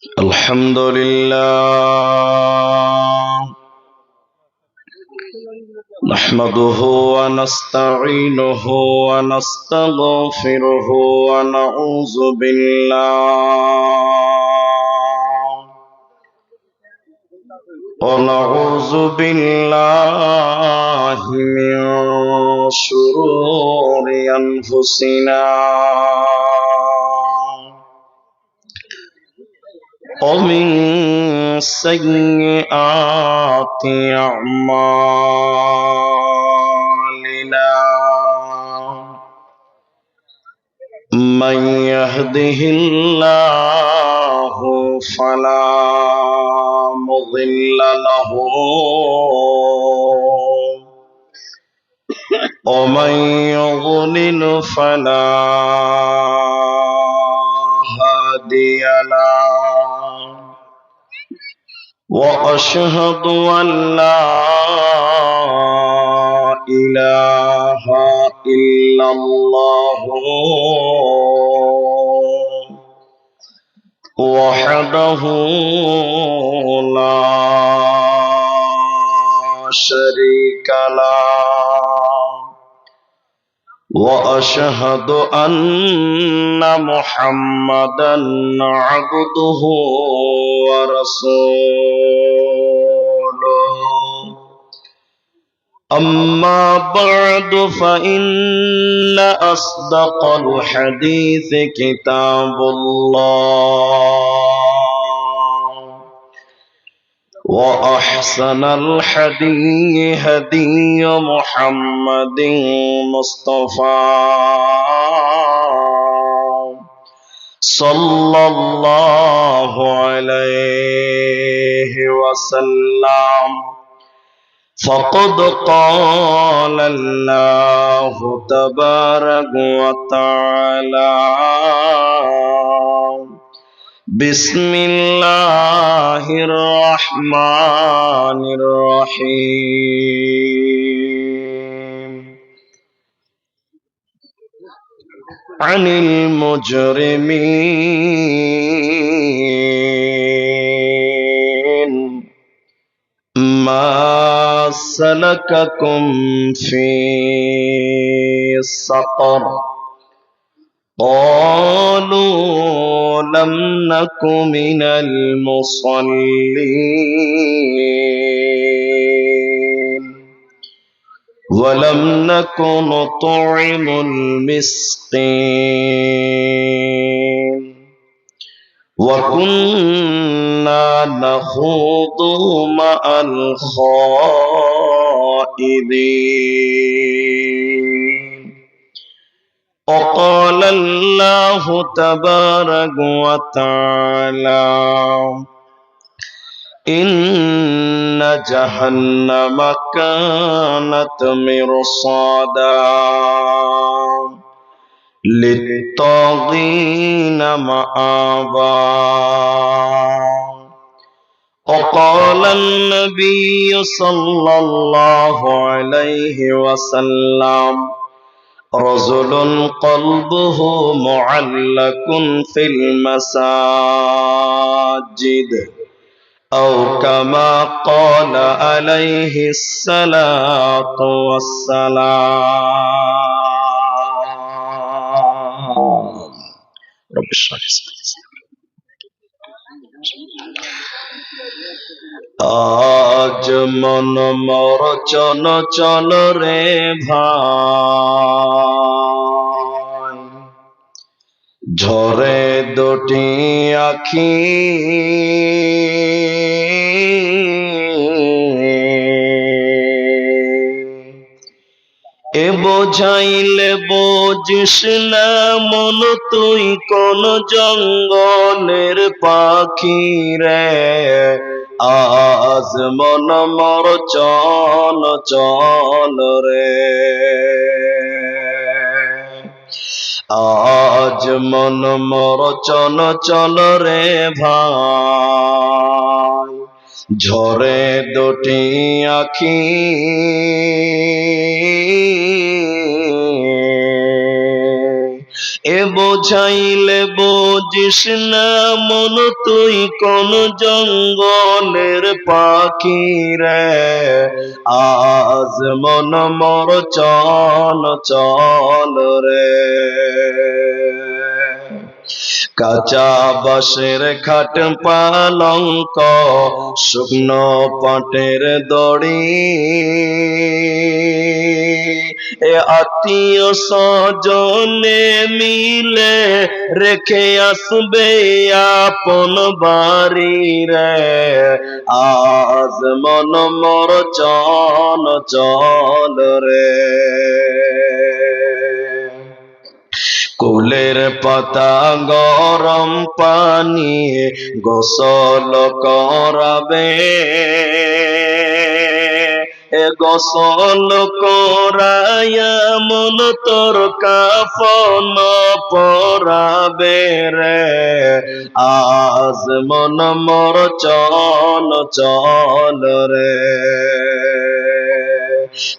الحمد لله نحمده ونستعينه ونستغفره ونعوذ بالله من شرور أنفسنا ومن سيئات أعمالنا من يهده الله فلا مضل له ومن يضلل فلا هادي له وأشهد أن لا إله إلا الله وحده لا شريك له وأشهد أن محمدا عبده ورسوله أما بعد فإن أصدق الحديث كتاب الله وأحسن الحدي هدي محمد مصطفى صلى الله عليه وسلم فقد قال الله تبارك وتعالى بسم الله الرحمن الرحيم عن المجرمين ما سلككم في سقر قالوا لم نك من المصلين ولم نك نطعم المسكين وكنا نخوض مع الخائضين وقال الله تبارك وتعالى إن جهنم كانت مرصادا للطاغين مآبا وقال النبي صلى الله عليه وسلم رجل قلبه معلق في المساجد أو كما قال عليه الصلاة والسلام رب اشرح لي صدري আজ মন মর চল চল রে ভাই ঝরে দুটি আখি এ বোঝাইলে বুঝিস না মন তুই কোন জঙ্গলের পাখি রে আজ মন মর চল চল রে আজ মন মর চল চল রে ভাই ঝরে দুটি আখি এ বোঝাইলে বুঝিস না মন তুই কোন জঙ্গলের পাখি রে, আজ মন মর চল চল রে। কাঁচা বাঁশের খাট পালঙ্ক শুকনো পাটের দড়ি, এ আত্মীয় স্বজনে মিলে রেখে আসবে আপন বাড়ি রে, আজ মন মর চল চল রে। কুলের পাতা গরম পানি গোসল করাবে, গোসল করায়া মন তোর কাফন পরাবে রে, আজ মন মর চল চল রে।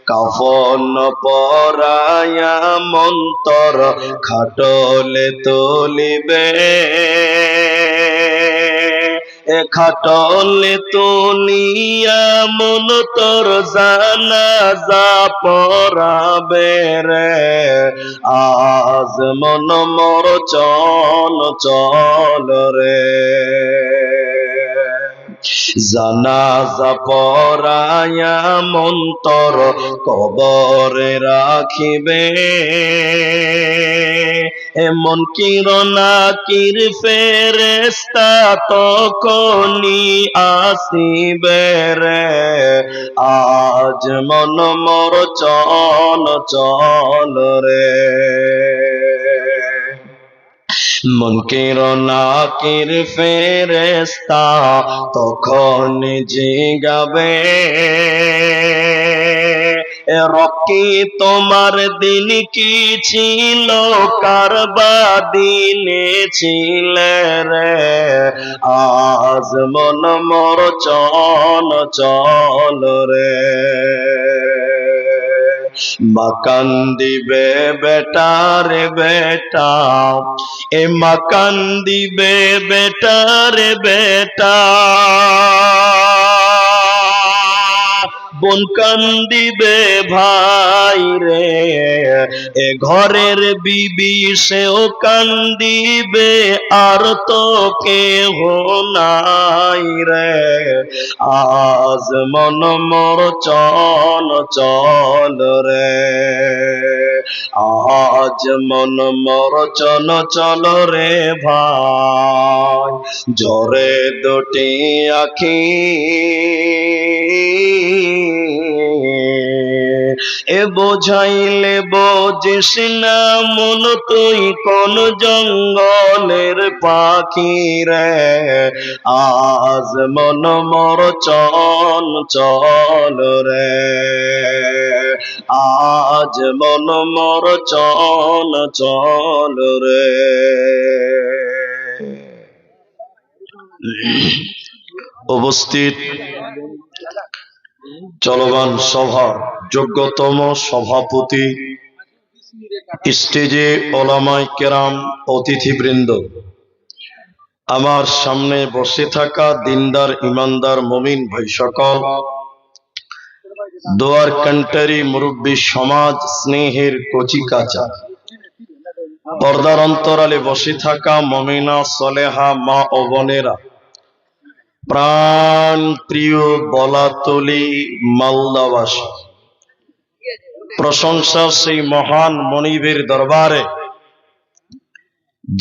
কাফন পরায়া মন্তর খাটলে তুলিবে, খাটলে তুলিয়া মন তোর জানাজা পড়াবে রে, আজ মন মর চল চল রে। জানাজা পড়ায়া মন্তর কবরে রাখিবে, এমন কিরণা কির ফেরেশতা তখনই আসিবে রে, আজ মন মর চল চল রে। মুনকির নাকির ফেরেশতা তখন জিগাবে, রকি তোমার দিন কি ছিল, কারবা দিনে ছিলে রে, আজ মন মর চল চল রে। মাকান দিবে বেটা রে বেটা, এ মাকান দিবে বেটা রে বেটা, বোন কান্দিবে ভাই রে, এ ঘরের বিবি সেও কান্দিবে, আর তো কেহ নাই রে, আজ মন মর চল চল রে। আজ মন মর চল চল রে ভাই, ঝরে দুটি আখি এ বোঝাইলে বুঝিস না মন তুই কোন জঙ্গলের পাখি রে, আজ মন মর চল চল রে। আজ মন মর চল চল রে। উপস্থিত চলমান সভার যোগ্যতম সভাপতি, স্টেজে ওলামায়ে কেরাম, অতিথিবৃন্দ, আমার সামনে বসে থাকা দিনদার ইমানদার মুমিন ভাই সকল, দোয়ার কান্টারি মুরব্বী সমাজ, স্নেহের কচি কাঁচা, পর্দার অন্তরালে বসে থাকা মুমিনা সলেহা মা ও বোনেরা, প্রাণ প্রিয় বলাতলি মালদাবাসী, প্রশংসা সেই মহান মনিবের দরবারে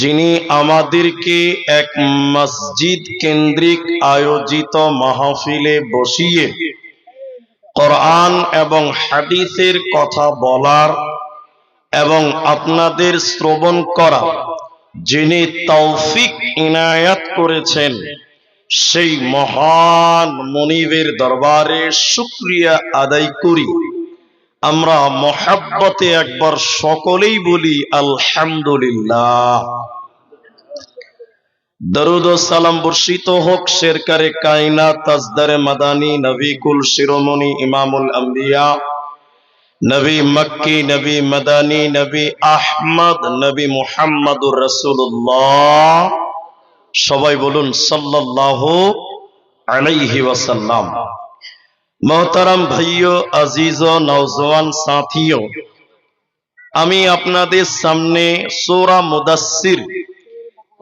যিনি আমাদেরকে এক মসজিদ কেন্দ্রিক আয়োজিত মাহফিলে বসিয়ে কোরআন এবং হাদিসের কথা বলার এবং আপনাদের শ্রবণ করা যিনি তৌফিক ইনায়াত করেছেন, সেই মহান মনিবের দরবারে শুকরিয়া আদায় করি। আমরা মহাব্বতে একবার সকলেই বলি আলহামদুলিল্লাহ। দরুদ ও সালাম বর্ষিত হোক শেরকারে কায়নাত, তাজদারে মাদানী, নবী কুল শিরোমণি ইমামুল আম্বিয়া নবী মক্কি, নবী মাদানী, নবী আহমদ, নবী মুহাম্মদুর রাসূলুল্লাহ, সবাই বলুন সাল্লাল্লাহু আলাইহি ওয়াসাল্লাম। মোহতারাম ভাইও, আজিজ ও নওজওয়ান সাথীও, আমি আপনাদের সামনে সূরা মুদাসসির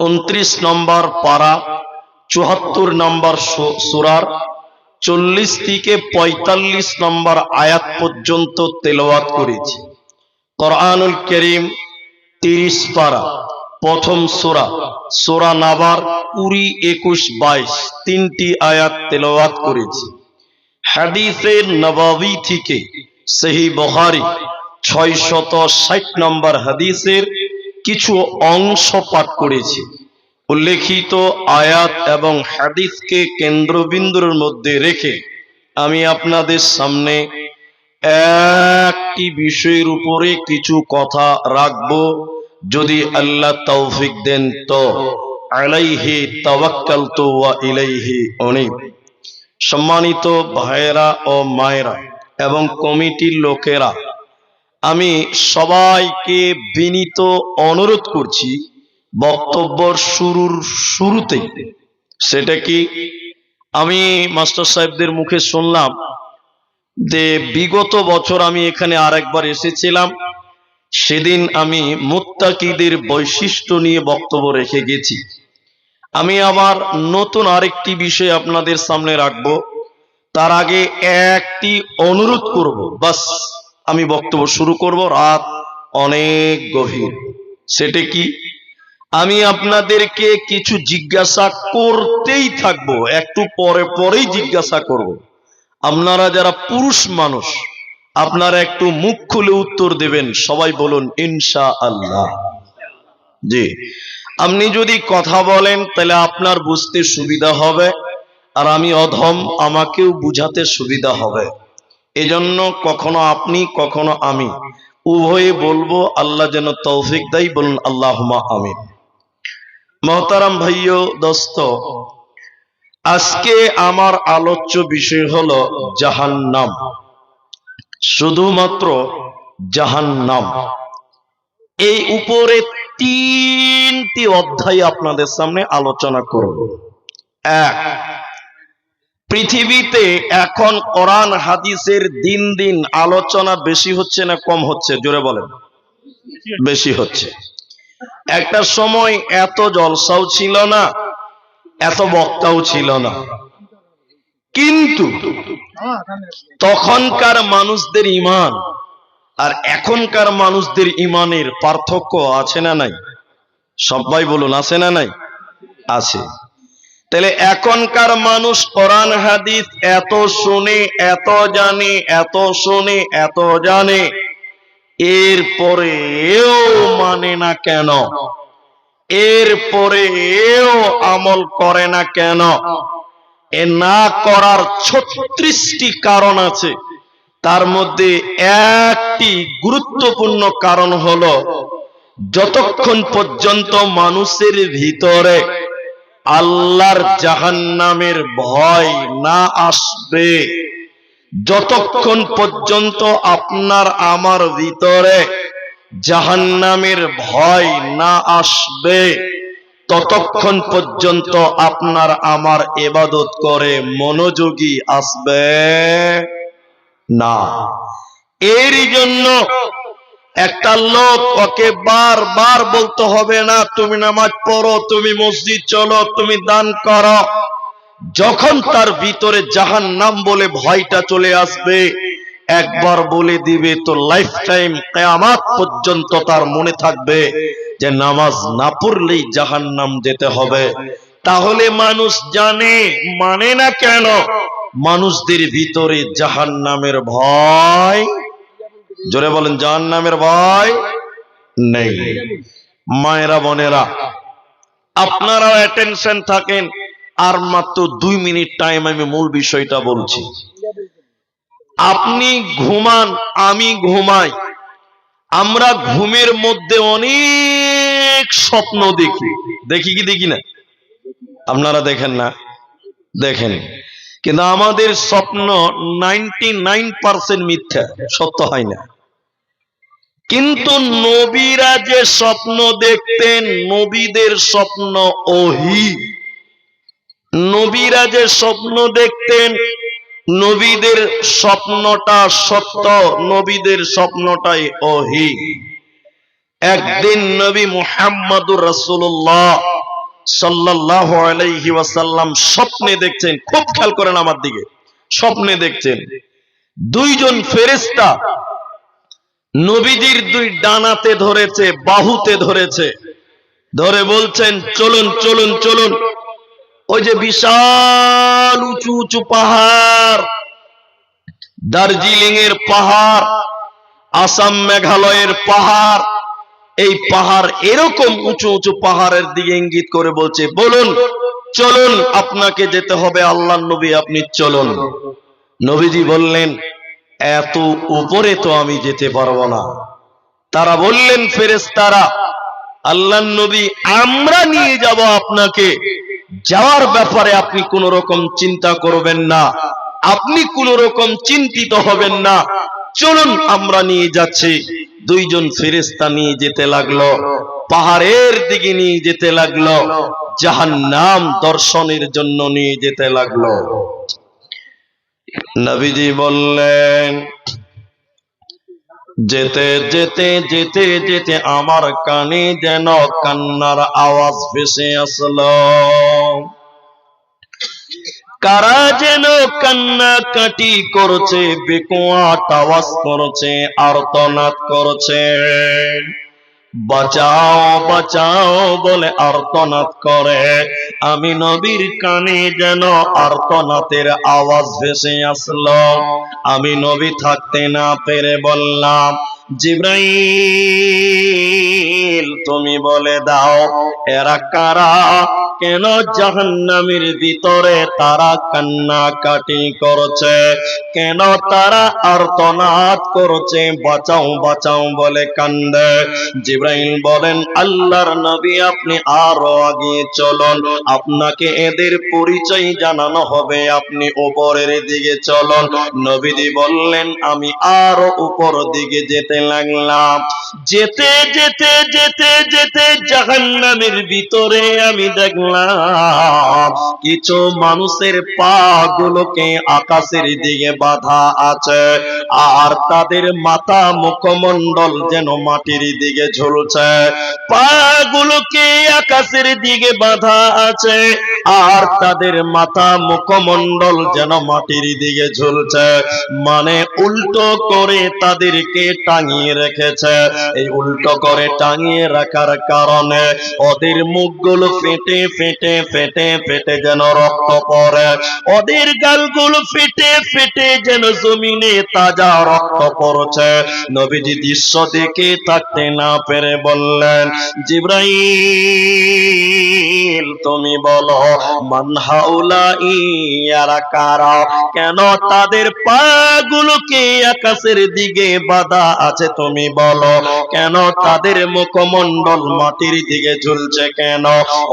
29 নম্বর পারা 74 নম্বর সূরার 40 থেকে 45 নম্বর আয়াত পর্যন্ত তেলাওয়াত করেছি। কোরআনুল কারীম 30 পারা, প্রথম সূরা, সূরা নাবার 20, 21, 22 তিনটি আয়াত তেলাওয়াত করেছি। হাদিসে নববী থেকে সহিহ বুখারী 660 নম্বর হাদিসের কিছু অংশ পাঠ করেছি। উল্লেখিত আয়াত এবং হাদিসকে কেন্দ্রবিন্দুর মধ্যে রেখে আমি আপনাদের সামনে একটি বিষয়ের উপরে কিছু কথা রাখব, যদি আল্লাহ তৌফিক দেন তো। আলাইহি তাওয়াক্কালতু ওয়া ইলাইহি উনীব। সম্মানিত ভাইয়েরা ও মায়েরা এবং কমিটির লোকেরা, আমি সবাইকে বিনীত অনুরোধ করছি, বক্তব্যর শুরুতেই, সেটা কি, আমি মাস্টার সাহেবদের মুখে শুনলাম যে বিগত বছর আমি এখানে আরেকবার এসেছিলাম, সেদিন আমি মুত্তাকিদের বৈশিষ্ট্য নিয়ে বক্তব্য রেখে গেছি। আমি আবার নতুন আরেকটি বিষয় আপনাদের সামনে রাখবো। তার আগে একটি অনুরোধ করব, বাস আমি বক্তব্য শুরু করব। রাত অনেক গভীর, সেটা কি, আমি আপনাদেরকে কিছু জিজ্ঞাসা করতেই থাকবো, একটু পরে পরেই জিজ্ঞাসা করব। আপনারা যারা পুরুষ মানুষ, আপনারা একটু মুখ খুলে উত্তর দেবেন। সবাই বলুন ইনশাআল্লাহ। জি, আপনি যদি কথা বলেন তাহলে আপনার বুঝতে সুবিধা হবে, আর আমি অধম, আমাকেও বুঝাতে সুবিধা হবে। এজন্য কখনো আপনি কখনো আমি উভয়ে বলবো। আল্লাহ যেন তৌফিক দেয়, বলুন আল্লাহুম্মা আমিন। মোহতারাম ভাইও দোস্ত, আজকে আমার আলোচ্য বিষয় হলো জাহান্নাম, শুধুমাত্র জাহান্নাম। এই উপরে 3টি অধ্যায় আপনাদের সামনে আলোচনা করব। এক, পৃথিবীতে এখন কোরআন হাদিসের দিন দিন আলোচনা বেশি হচ্ছে না কম হচ্ছে? জোরে বলেন। বেশি হচ্ছে। একটা সময় এত জলসাও ছিল না, এত বক্তাও ছিল না, কিন্তু তখনকার মানুষদের ঈমান আর এখনকার মানুষদের ঈমানের পার্থক্য আছে না নাই? সবাই বলুন, আছে না নাই? আছে। তাহলে এখনকার মানুষ কোরআন হাদিস এত শুনে, এত জানে, এত শুনে, এত জানে, এরপরেও মানে না কেন? এরপরেও আমল করে না কেন? এ না করার 36টি কারণ আছে। তার মধ্যে একটি গুরুত্বপূর্ণ কারণ হলো, যতক্ষণ পর্যন্ত মানুষের ভিতরে আল্লাহর জাহান্নামের ভয় না আসবে, যতক্ষণ পর্যন্ত আপনার আমার ভিতরে জাহান্নামের ভয় না আসবে, ততক্ষণ পর্যন্ত আপনার আমার ইবাদত করে মনোযোগী আসবে না। এর জন্য একটা লোক, ওকে বারবার বলতে হবে না তুমি নামাজ পড়ো, তুমি মসজিদ চলো, তুমি দান করো। যখন তার ভিতরে জাহান্নাম বলে ভয়টা চলে আসবে, একবার বলে দিবে তো লাইফ টাইম কিয়ামত পর্যন্ত তার মনে থাকবে যে নামাজ না পড়লেই জাহান্নাম যেতে হবে। তাহলে মানুষ জানে, মানে না কেন? মানুষদের ভিতরে জাহান্নামের ভয়, জোরে বলেন, জাহান্নামের ভয় নেই। মায়েরা বোনেরা, আপনারাও অ্যাটেনশন থাকেন। আর মাত্র 2 মিনিট টাইম, আমি মূল বিষয়টা বলছি। আপনি ঘুমান, আমি ঘুমাই, আমরা ঘুমের মধ্যে অনেক স্বপ্ন দেখি। দেখি কি দেখি না? আপনারা দেখেন না? দেখেন। কিন্তু আমাদের স্বপ্ন 99% মিথ্যা, সত্য হয় না। কিন্তু নবীরা যে স্বপ্ন দেখতেন, নবীদের স্বপ্ন ওহী। নবীরা যে স্বপ্ন দেখতেন, নবীদের স্বপ্নটা সত্য, নবীদের স্বপ্নটাই ওহী। একদিন নবী মুহাম্মদুর রাসূলুল্লাহ সাল্লাল্লাহু আলাইহি ওয়াসাল্লাম স্বপ্নে দেখছেন, খুব খেয়াল করেন আমার দিকে, স্বপ্নে দেখছেন দুইজন ফেরেশতা নবীজির দুই ডানাতে ধরেছে, বাহুতে ধরেছে, ধরে বলছেন চলুন চলুন চলুন। ওই যে বিশাল উঁচু উঁচু পাহাড়, দার্জিলিং এর পাহাড়, আসাম মেঘালয়ের পাহাড়, এই পাহাড় এরকম উঁচু উঁচু পাহাড়ের দিকে ইঙ্গিত করে বলছে বলুন চলুন, আপনাকে যেতে হবে, আল্লাহর নবী আপনি চলুন। নবীজি বললেন এত উপরে তো আমি যেতে পারবো না। তারা বললেন ফেরেশতারা, আল্লাহর নবী আমরা নিয়ে যাব আপনাকে, যাওয়ার ব্যাপারে আপনি কোন রকম চিন্তা করবেন না, আপনি কোন রকম চিন্তিত হবেন না, চলুন আমরা নিয়ে যাচ্ছি। দুইজন ফেরেশতা নিয়ে যেতে লাগলো, পাহাড়ের দিকে নিয়ে যেতে লাগলো, জাহান্নাম দর্শনের জন্য নিয়ে যেতে লাগলো। নবীজি বললেন যেতে যেতে যেতে যেতে আমার কানে যেন কান্নার আওয়াজ ভেসে আসলো। কারা যেন কান্নাকাটি করছে, বেকুয়াট আওয়াজ করছে, আর্তনাদ করছে, বাঁচাও বাঁচাও বলে আর্তনাদ করে। আমি নবীর কানে যেন আর্তনাদের আওয়াজ ভেসে আসলো। আমি নবী থাকতে না পেরে বললাম জিবরাইল তুমি বলে দাও এরা কারা, কেন জাহান্নামের ভিতরে তারা কান্নাকাটি করছে, কেন তারা আর্তনাদ করছে, বাঁচাও বাঁচাও বলে কান্দে। জিবরাইল বলেন আল্লাহর নবী আপনি আরো আগিয়ে চলুন, আপনাকে এদের পরিচয় জানানো হবে, আপনি উপরের দিকে চলুন। নবীজি বললেন আমি আরো উপর দিকে যেতে লাগলাম। যেতে যেতে যেতে যেতে জাহান্নামের ভিতরে আমি দেখলাম কিছু মানুষের পা গুলোকে আকাশের দিকে বাঁধা আছে, আর তাদের মাথা মুখমণ্ডল যেন মাটির দিকে ঝুলছে। পা গুলোকে আকাশের দিকে বাঁধা আছে, আর তাদের মাথা মুখমণ্ডল যেন মাটির দিকে ঝুলছে, মানে উল্টো করে তাদেরকে টাঙিয়ে রেখেছে। এই উল্টো করে টাঙিয়ে রাখার কারণে ওদের মুখগুলো ফেটে ফেটে ফেটে ফেটে যেন রক্ত পড়ে, ওদের গালগুলো ফেটে ফেটে যেন জমিনে তাজা রক্ত পড়ছে। নবীজি দৃশ্য দেখে থাকতে না পেরে বললেন জিবরাইল তুমি বলো মান হাউলাই ইয়ারা কারা, কেন তাদের পা গুলোকে আকাশের দিকে বাঁধা আছে তুমি বলো, কেন তাদের মুখমণ্ডল মাটির দিকে ঝুলছে, কেন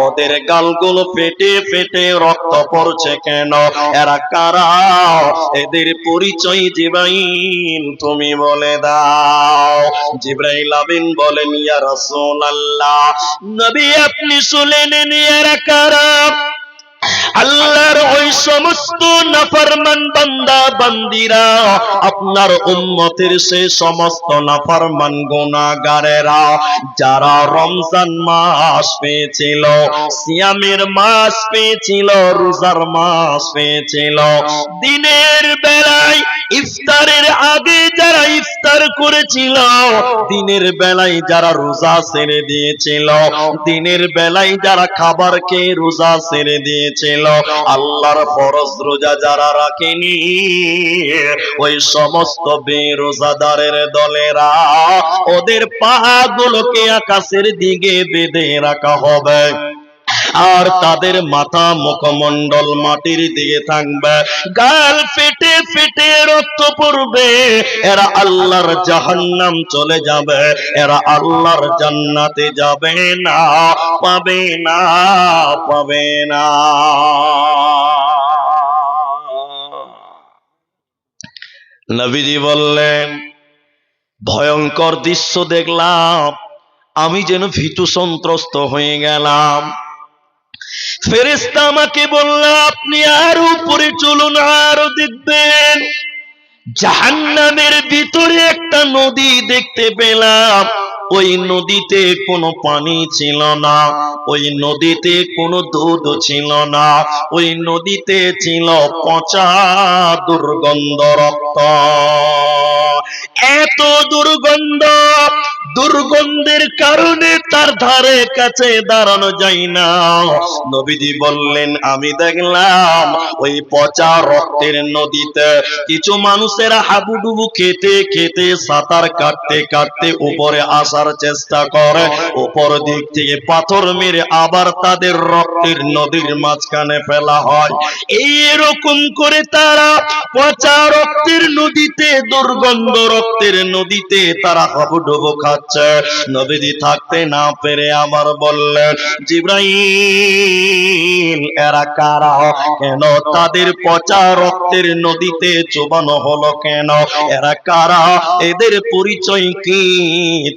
ওদের গালগুলো ফেটে ফেটে রক্ত পড়ছে, কেন এরা কারা, এদের পরিচয় জিবরাইল তুমি বলে দাও। জিবরাইল আমিন বলেন ইয়া রাসূলুল্লাহ নবী আপনি শুনে নেন এরা কারা। আল্লাহর ওই সমস্ত নাফরমান বান্দা বান্দিরা, আপনার উম্মতের সে সমস্ত নাফরমান গুনাহগারেরা যারা রমজান মাস পেয়েছিল, সিয়ামের মাস পেয়েছিল, রোজার মাস পেয়েছিল, দিনের বেলায় ইফতারের আগে যারা ইফতার করেছিল, দিনের বেলায় যারা রোজা ছেড়ে দিয়েছিল, দিনের বেলায় যারা খাবার খেয়ে রোজা ছেড়ে দিয়েছিল, আল্লাহর ফরজ রোজা যারা রাখেনি, ওই সমস্ত বেরোজাদারের দলেরা ওদের পা গুলোকে আকাশের দিকে বেঁধে রাখা হবে, আর তাদের মাথা মুখমণ্ডল মাটির দিকে থাকবে, গাল ফেটে ফেটে রক্ত পড়বে। এরা আল্লাহর জাহান্নাম চলে যাবে, এরা আল্লাহর জান্নাতে যাবে না, পাবে না, পাবে না। নবীজি বললেন, ভয়ঙ্কর দৃশ্য দেখলাম, আমি যেন ভীতু সন্ত্রস্ত হয়ে গেলাম। ফেরেশতা আমাকে বলল, আপনি আর উপরে চলুন, আরো দেখবেন। জাহান্নামের ভিতরে একটা নদী দেখতে পেলাম। ওই নদীতে কোনো পানি ছিল না, ওই নদীতে কোনো দুধ ছিল না, ওই নদীতে ছিল পচা দুর্গন্ধ রক্ত। এত দুর্গন্ধ, দুর্গন্ধের কারণে তার ধারে কাছে দাঁড়ানো যায় না। নবীজি বললেন, আমি দেখলাম ওই পচা রক্তের নদীতে কিছু মানুষেরা হাবুডুবু খেতে খেতে সাঁতার কাটতে কাটতে উপরে আসার চেষ্টা করে, উপর দিক থেকে পাথর মেরে আবার তাদের রক্তের নদীর মাঝখানে ফেলা হয়। এইরকম করে তারা পচা রক্তের নদীতে, দুর্গন্ধ রক্তের নদীতে তারা হাবুডুবু খাচ্ছে। নবীজি থাকতে না পেরে আবার বললেন, জিবরাইল, এরা কারা? কেন তাদের পচা রক্তের নদীতে চুবানো হলো কেন? এরা কারা? এদের পরিচয় কি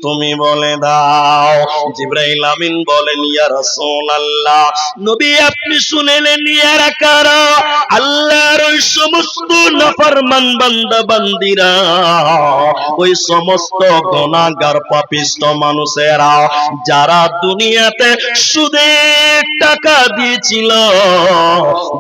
তুমি বলে দাও। জিবরাইল আমিন বলেন, ইয়া রাসূলুল্লাহ, নবী আপনি শুনেলেন এরা কারা? আল্লাহর ওই সমস্ত নাফরমান বান্দা বান্দিরা, ওই সমস্ত গুনাহগার পাপিষ্ঠ মানুষেরা যারা দুনিয়াতে সুদের টাকা দিয়েছিল,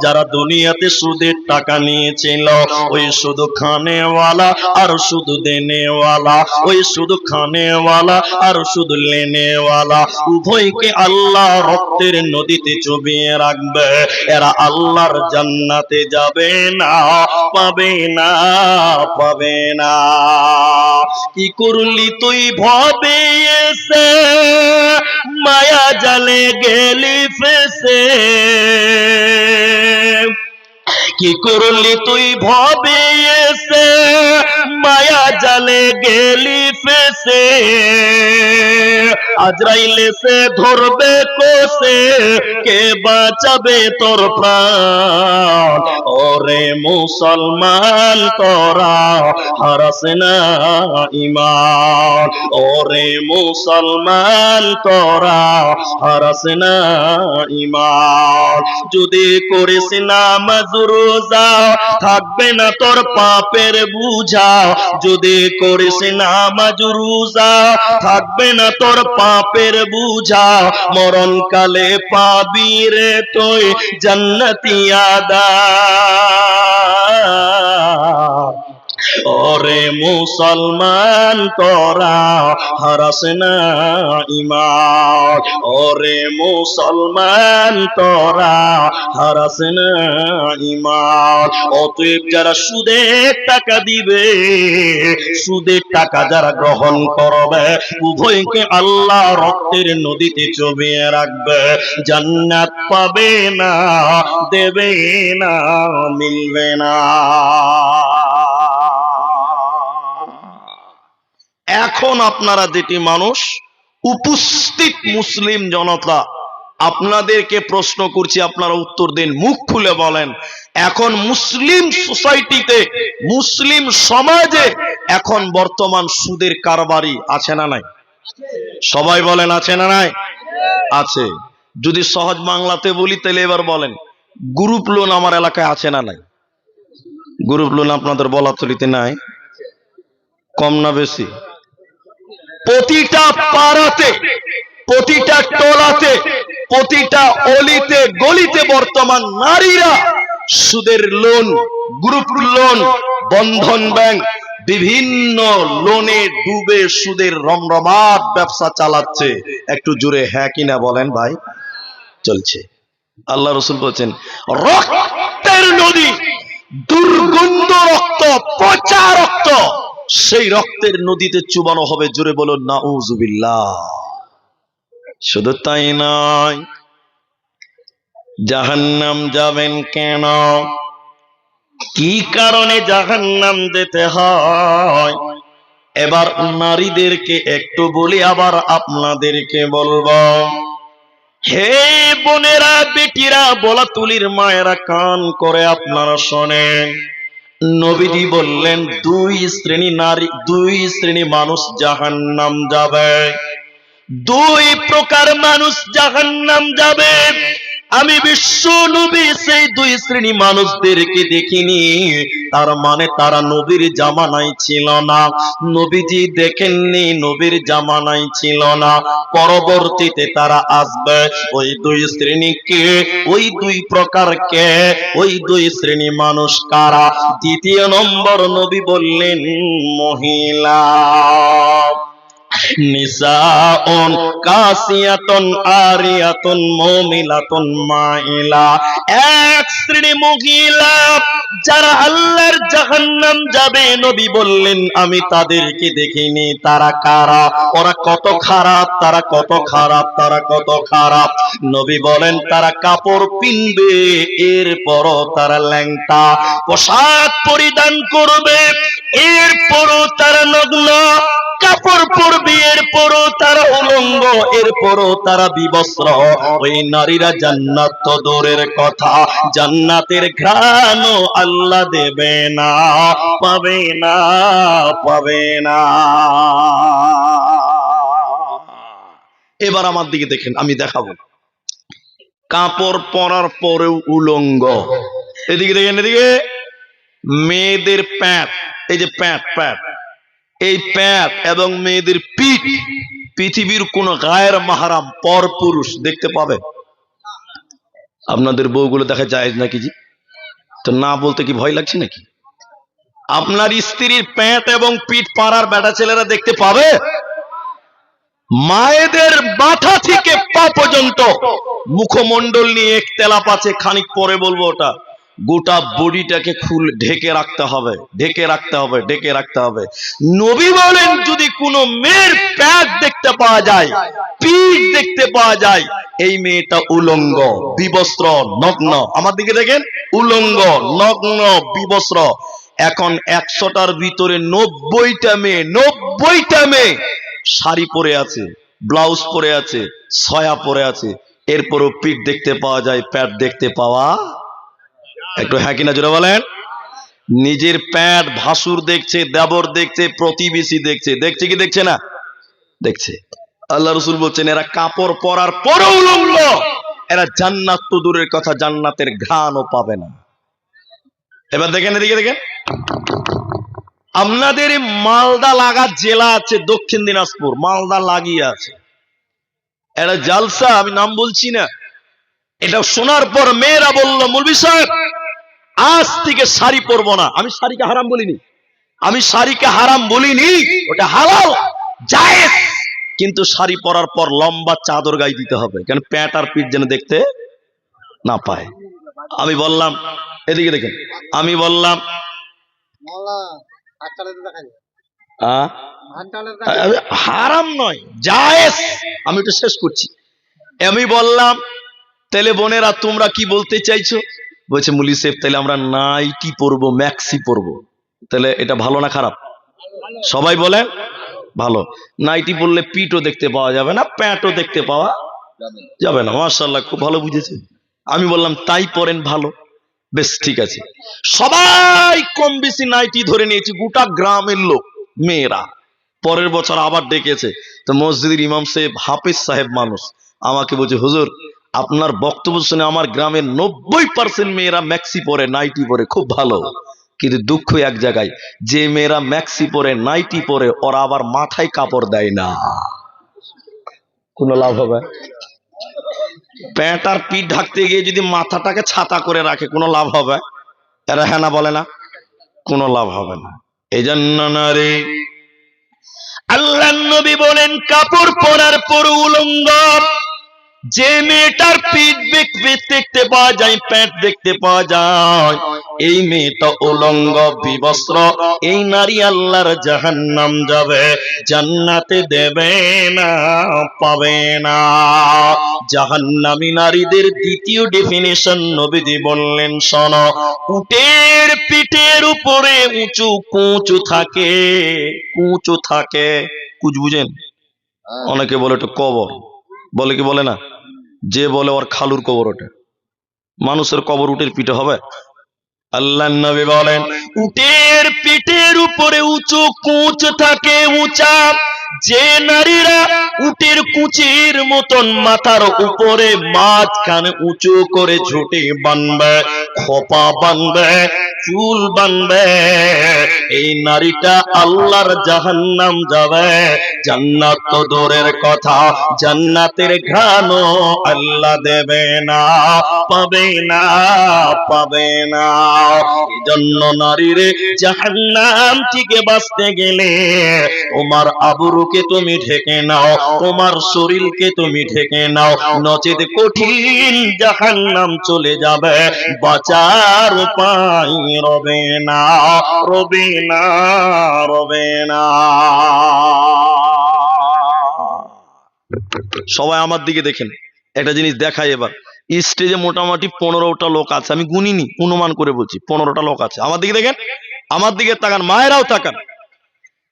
যারা দুনিয়াতে সুদের টাকা নিয়েছিল, ওই শুধু খানেওয়ালা আর শুধু দেনেওয়ালা, ওই শুধু খানেওয়ালা আর শুধু লেনেওয়ালা, উভয়কে আল্লাহ রক্তের নদীতে চুবিয়ে রাখবে। এরা আল্লাহর জান্নাতে যাবে না, পাবে না, পাবে না। কি করলি তুই ভবে এসে, মায়া জালে গেলি ফেসে। কি করলি তুই ভবে এসে, মায়া জালে গেলি ফেসে। আজরাইল এসে ধরবে কোসে, কে বাঁচাবে তোর প্রাণ? ওরে মুসলমান তোরা হারাস না ঈমান, ওরে মুসলমান তোরা হারাস না ঈমান। যদি করিস নামাজ রোজা, থাকবে না তোর পাপের বুঝা। যদি করিস নামাজ রোজা, থাকবে না তোর পাপের বুঝা। মরণকালে পাবি রে তুই জান্নাতি আদাব। ওরে মুসলমান তোরা হারাস না ঈমান, ওরে মুসলমান তোরা হারাস না ঈমান। অতএব যারা সুদের টাকা দিবে, সুদের টাকা যারা গ্রহণ করবে, উভয়কে আল্লাহ রক্তের নদীতে চুবিয়ে রাখবে। জান্নাত পাবে না, দেবে না, মিলবে না। এখন আপনারা যেটি মানুষ উপস্থিত মুসলিম জনতা, আপনাদেরকে প্রশ্ন করছি, আপনারা উত্তর দিন, মুখ খুলে বলেন। এখন মুসলিম সোসাইটিতে, মুসলিম সমাজে এখন বর্তমান সুদের কারবারি আছে না নাই? সবাই বলেন আছে না নাই? আছে। যদি সহজ বাংলাতে বলি তাহলে এবার বলেন, গ্রুপ লোন আমার এলাকায় আছে না নাই? গ্রুপ লোন আপনাদের বলাতলিতে নাই? কম না বেশি? প্রতিটা পাড়াতে, প্রতিটা টোলাতে, প্রতিটা অলিতে গলিতে বর্তমান নারীরা সুদের লোন, গ্রুপ লোন, বন্ধন ব্যাংক, বিভিন্ন লোনে ডুবে সুদের রমরমাট ব্যবসা চালাচ্ছে। একটু জোরে হ্যাঁ কিনা বলেন ভাই। চলছে। আল্লাহ রাসূল বলেছেন, রক্তের নদী, দুর্গন্ধ রক্ত, পচা রক্ত, সেই রক্তের নদীতে চুবানো হবে। জোরে বলুন নাউজুবিল্লাহ। শুধু তাই নয়, জাহান্নাম যাবেন কেন? কি কারণে জাহান্নাম যেতে হয়? এবার নারীদেরকে একটু বলি, আবার আপনাদেরকে বলবো। হে বোনেরা, বেটিরা, বলা তুলির মায়েরা, কান করে আপনারা শোনেন। নবীজি বললেন দুই শ্রেণী নারী, দুই শ্রেণী মানুষ জাহান্নাম যাবে, দুই প্রকার মানুষ জাহান্নাম যাবে। আমি বিশ্ব নবী সেই দুই শ্রেণী মানুষদেরকে দেখিনি। তার মানে তারা নবীর জামানায় ছিল না, নবীজি দেখেননি, নবীর জামানায় ছিল না, পরবর্তীতে তারা আসবে। ওই দুই শ্রেণীকে, ওই দুই প্রকারকে, ওই দুই শ্রেণী মানুষ কারা? দ্বিতীয় নম্বর নবী বললেন মহিলা। নিসাউন কাসিয়াতুন আরিয়াতুন মুমিলাতুন মাইলা। এক শ্রেণী মহিলা যারা আল্লাহর জাহান্নাম যাবে। নবী বললেন আমি তাদেরকে দেখিনি। তারা কারা? ওরা কত খারাপ, তারা কত খারাপ, তারা কত খারাপ। নবী বলেন তারা কাপড় পিনবে, এরপরও তারা ল্যাংটা, পোশাক পরিধান করবে, এরপরও তারা নগ্ন, কাপড় পরবে, এরপরও তারা উলঙ্গ, এরপরও তারা বিবস্ত্র। ওই নারীরা জান্নাত তো দূরের কথা, জান্নাতের ঘ্রাণও আল্লাহ দেবে না, পাবে না, পাবে না। এবার আমার দিকে দেখেন, আমি দেখাবো। কাপড় পরার পরেও উলঙ্গ। এদিকে দেখেন, এদিকে মেয়েদের প্যান্ট, এই যে প্যান্ট, প্যান্ট, এই প্যান্ট এবং মেয়েদের পিঠ, পৃথিবীর কোন গায়ের মাহারাম পর পুরুষ দেখতে পাবে? আপনাদের বউগুলো দেখা যায় নাকি? জি, তো না বলতে কি ভয় লাগছে নাকি? আপনার স্ত্রীর প্যান্ট এবং পিঠ পাড়ার বেটা ছেলেরা দেখতে পাবে? মায়েদের মাথা থেকে পা পর্যন্ত মুখমণ্ডল নিয়ে এক তেলাপ আছে, খানিক পরে বলবো ওটা। গোটা বডিটাকে ঢেকে রাখতে হবে, ঢেকে রাখতে হবে, ঢেকে রাখতে হবে। নবী বলেন যদি কোনো মেয়ের প্যাট দেখতে পাওয়া যায়, পিঠ দেখতে পাওয়া যায়, এই মেয়েটা উলঙ্গ, বিবস্ত্র, নগ্ন। আমার দিকে দেখেন, উলঙ্গ, নগ্ন, বিবস্ত্র। এখন 100টার ভিতরে 90টা মেয়ে, 90টা মেয়ে শাড়ি পরে আছে, ব্লাউজ পরে আছে, ছয়া পরে আছে, এরপরও পিঠ দেখতে পাওয়া যায়, প্যাট দেখতে পাওয়া। একটু হ্যাঁ কিনা জোরে বলেন। নিজের প্যাট ভাসুর দেখছে, দেবর দেখছে, প্রতিবেশী দেখছে, দেখছে কি দেখছে না? দেখছে। আল্লাহ রাসূল বলছেন এরা কাপড় পরার পরেও উলঙ্গ, এরা জান্নাত তো দূরের কথা, জান্নাতের ঘ্রাণও পাবে না। এবার দেখেন, এদিকে দেখেন, আপনাদের মালদা লাগা জেলা আছে দক্ষিণ দিনাজপুর, মালদা লাগিয়ে আছে, এটা জালসা, আমি নাম বলছি না। এটা শোনার পর মেয়েরা বলল মৌলভী সাহেব আজ থেকে শাড়ি পরবো না। আমি শাড়িকে হারাম বলিনি, আমি শাড়িকে হারাম বলিনি, ওটা হালাল, জায়েজ, কিন্তু শাড়ি পরার পর লম্বা চাদর গায়ে দিতে হবে, কারণ প্যান্ট আর পিঠ যেন দেখতে না পায়। আমি বললাম, এদিকে দেখেন, আমি বললাম হারাম নয়, জায়েজ। আমি এটা শেষ করছি। আমি বললাম তাহলে বোনেরা তোমরা কি বলতে চাইছো? বলছে মুলি সাহেব তাহলে আমরা নাইটি পরবো, ম্যাক্সি পরবো। তাহলে এটা ভালো না খারাপ? সবাই বলেন ভালো। নাইটি পরলে পিঠও দেখতে পাওয়া যাবে না, প্যান্টও দেখতে পাওয়া যাবে না। মাশাআল্লাহ, খুব ভালো বুঝেছে। আমি বললাম তাই পরেন, ভালো, বেশ ঠিক আছে। সবাই কম বেশি নাইটি ধরে নিয়েছি, গোটা গ্রামের লোক, মেয়েরা। পরের বছর আবার ডেকেছে, তো মসজিদের ইমাম সাহেব, হাফিজ সাহেব মানুষ, আমাকে বলছে হুজুর আপনার বক্তব্য শুনে আমার গ্রামের 90% মেয়েরা ম্যাক্সি পরে, নাইটি পরে, খুব ভালো। কিন্তু দুঃখ এক জায়গায়, যে মেয়েরা ম্যাক্সি পরে, নাইটি পরে, ওরা আবার মাথায় কাপড় দেয় না। কোনো লাভ হবে? প্যান্ট আর পিঠ ঢাকতে গিয়ে যদি মাথাটাকে ছাতা করে রাখে, কোনো লাভ হবে? এরা হ্যাঁ না বলে না? কোনো লাভ হবে না। এই জন্য নারী, আল্লাহ নবী বলেন কাপড় পরার পর উলঙ্গ। যে মেয়েটার পিঠ দেখতে পাওয়া যায়, প্যান্ট দেখতে পাওয়া যায়, এই মেয়েটা উলঙ্গ, বিবস্ত্র, এই নারী আল্লাহর জাহান্নাম যাবে, জান্নাতে দেবে না, পাবে না। জাহান্নামী নারীদের দ্বিতীয় ডেফিনিশন নবীজি বললেন শোনো, উটের পিঠের উপরে উঁচু কুঁচু থাকে, কুঁচু থাকে, কুচ বুঝেন? অনেকে বলে এটা কবর, বলে কি বলে না? যে বলে ওর খালুর কবর ওঠে। মানুষের কবর উটের পিঠে হবে? আল্লাহর নবী বলেন, উটের পিঠের উপরে উঁচু কুঁচ থাকে, উঁচা। যে নারীরা উটের কুচির মতন মাথার উপরে মাঝখানে উঁচু করে ঝুঁটি বাঁধবে, খোপা বাঁধবে, চুল বাঁধবে, এই নারীটা আল্লাহর জাহান্নাম যাবে। জান্নাত তো দূরের কথা, জান্নাতের ঘ্রাণও আল্লাহ দেবে না, পাবে না, পাবে না। এজন্য নারীরে জাহান্নাম থেকে বাঁচতে গেলে তোমার আবরুকে তুমি ঢেকে নাও, তোমার শরীরকে তুমি ঢেকে নাও, নচেত কঠিন জাহান্নাম চলে যাবে, বাঁচার উপায় রবে না, রবে না, রবে না। সবাই আমার দিকে দেখেন, একটা জিনিস দেখাই। এবার স্টেজে মোটামুটি 15টা লোক আছে, আমি গুনিনি, অনুমান করে বলছি 15টা লোক আছে। আমার দিকে দেখেন, আমার দিকে তাকান, মায়েরাও তাকান।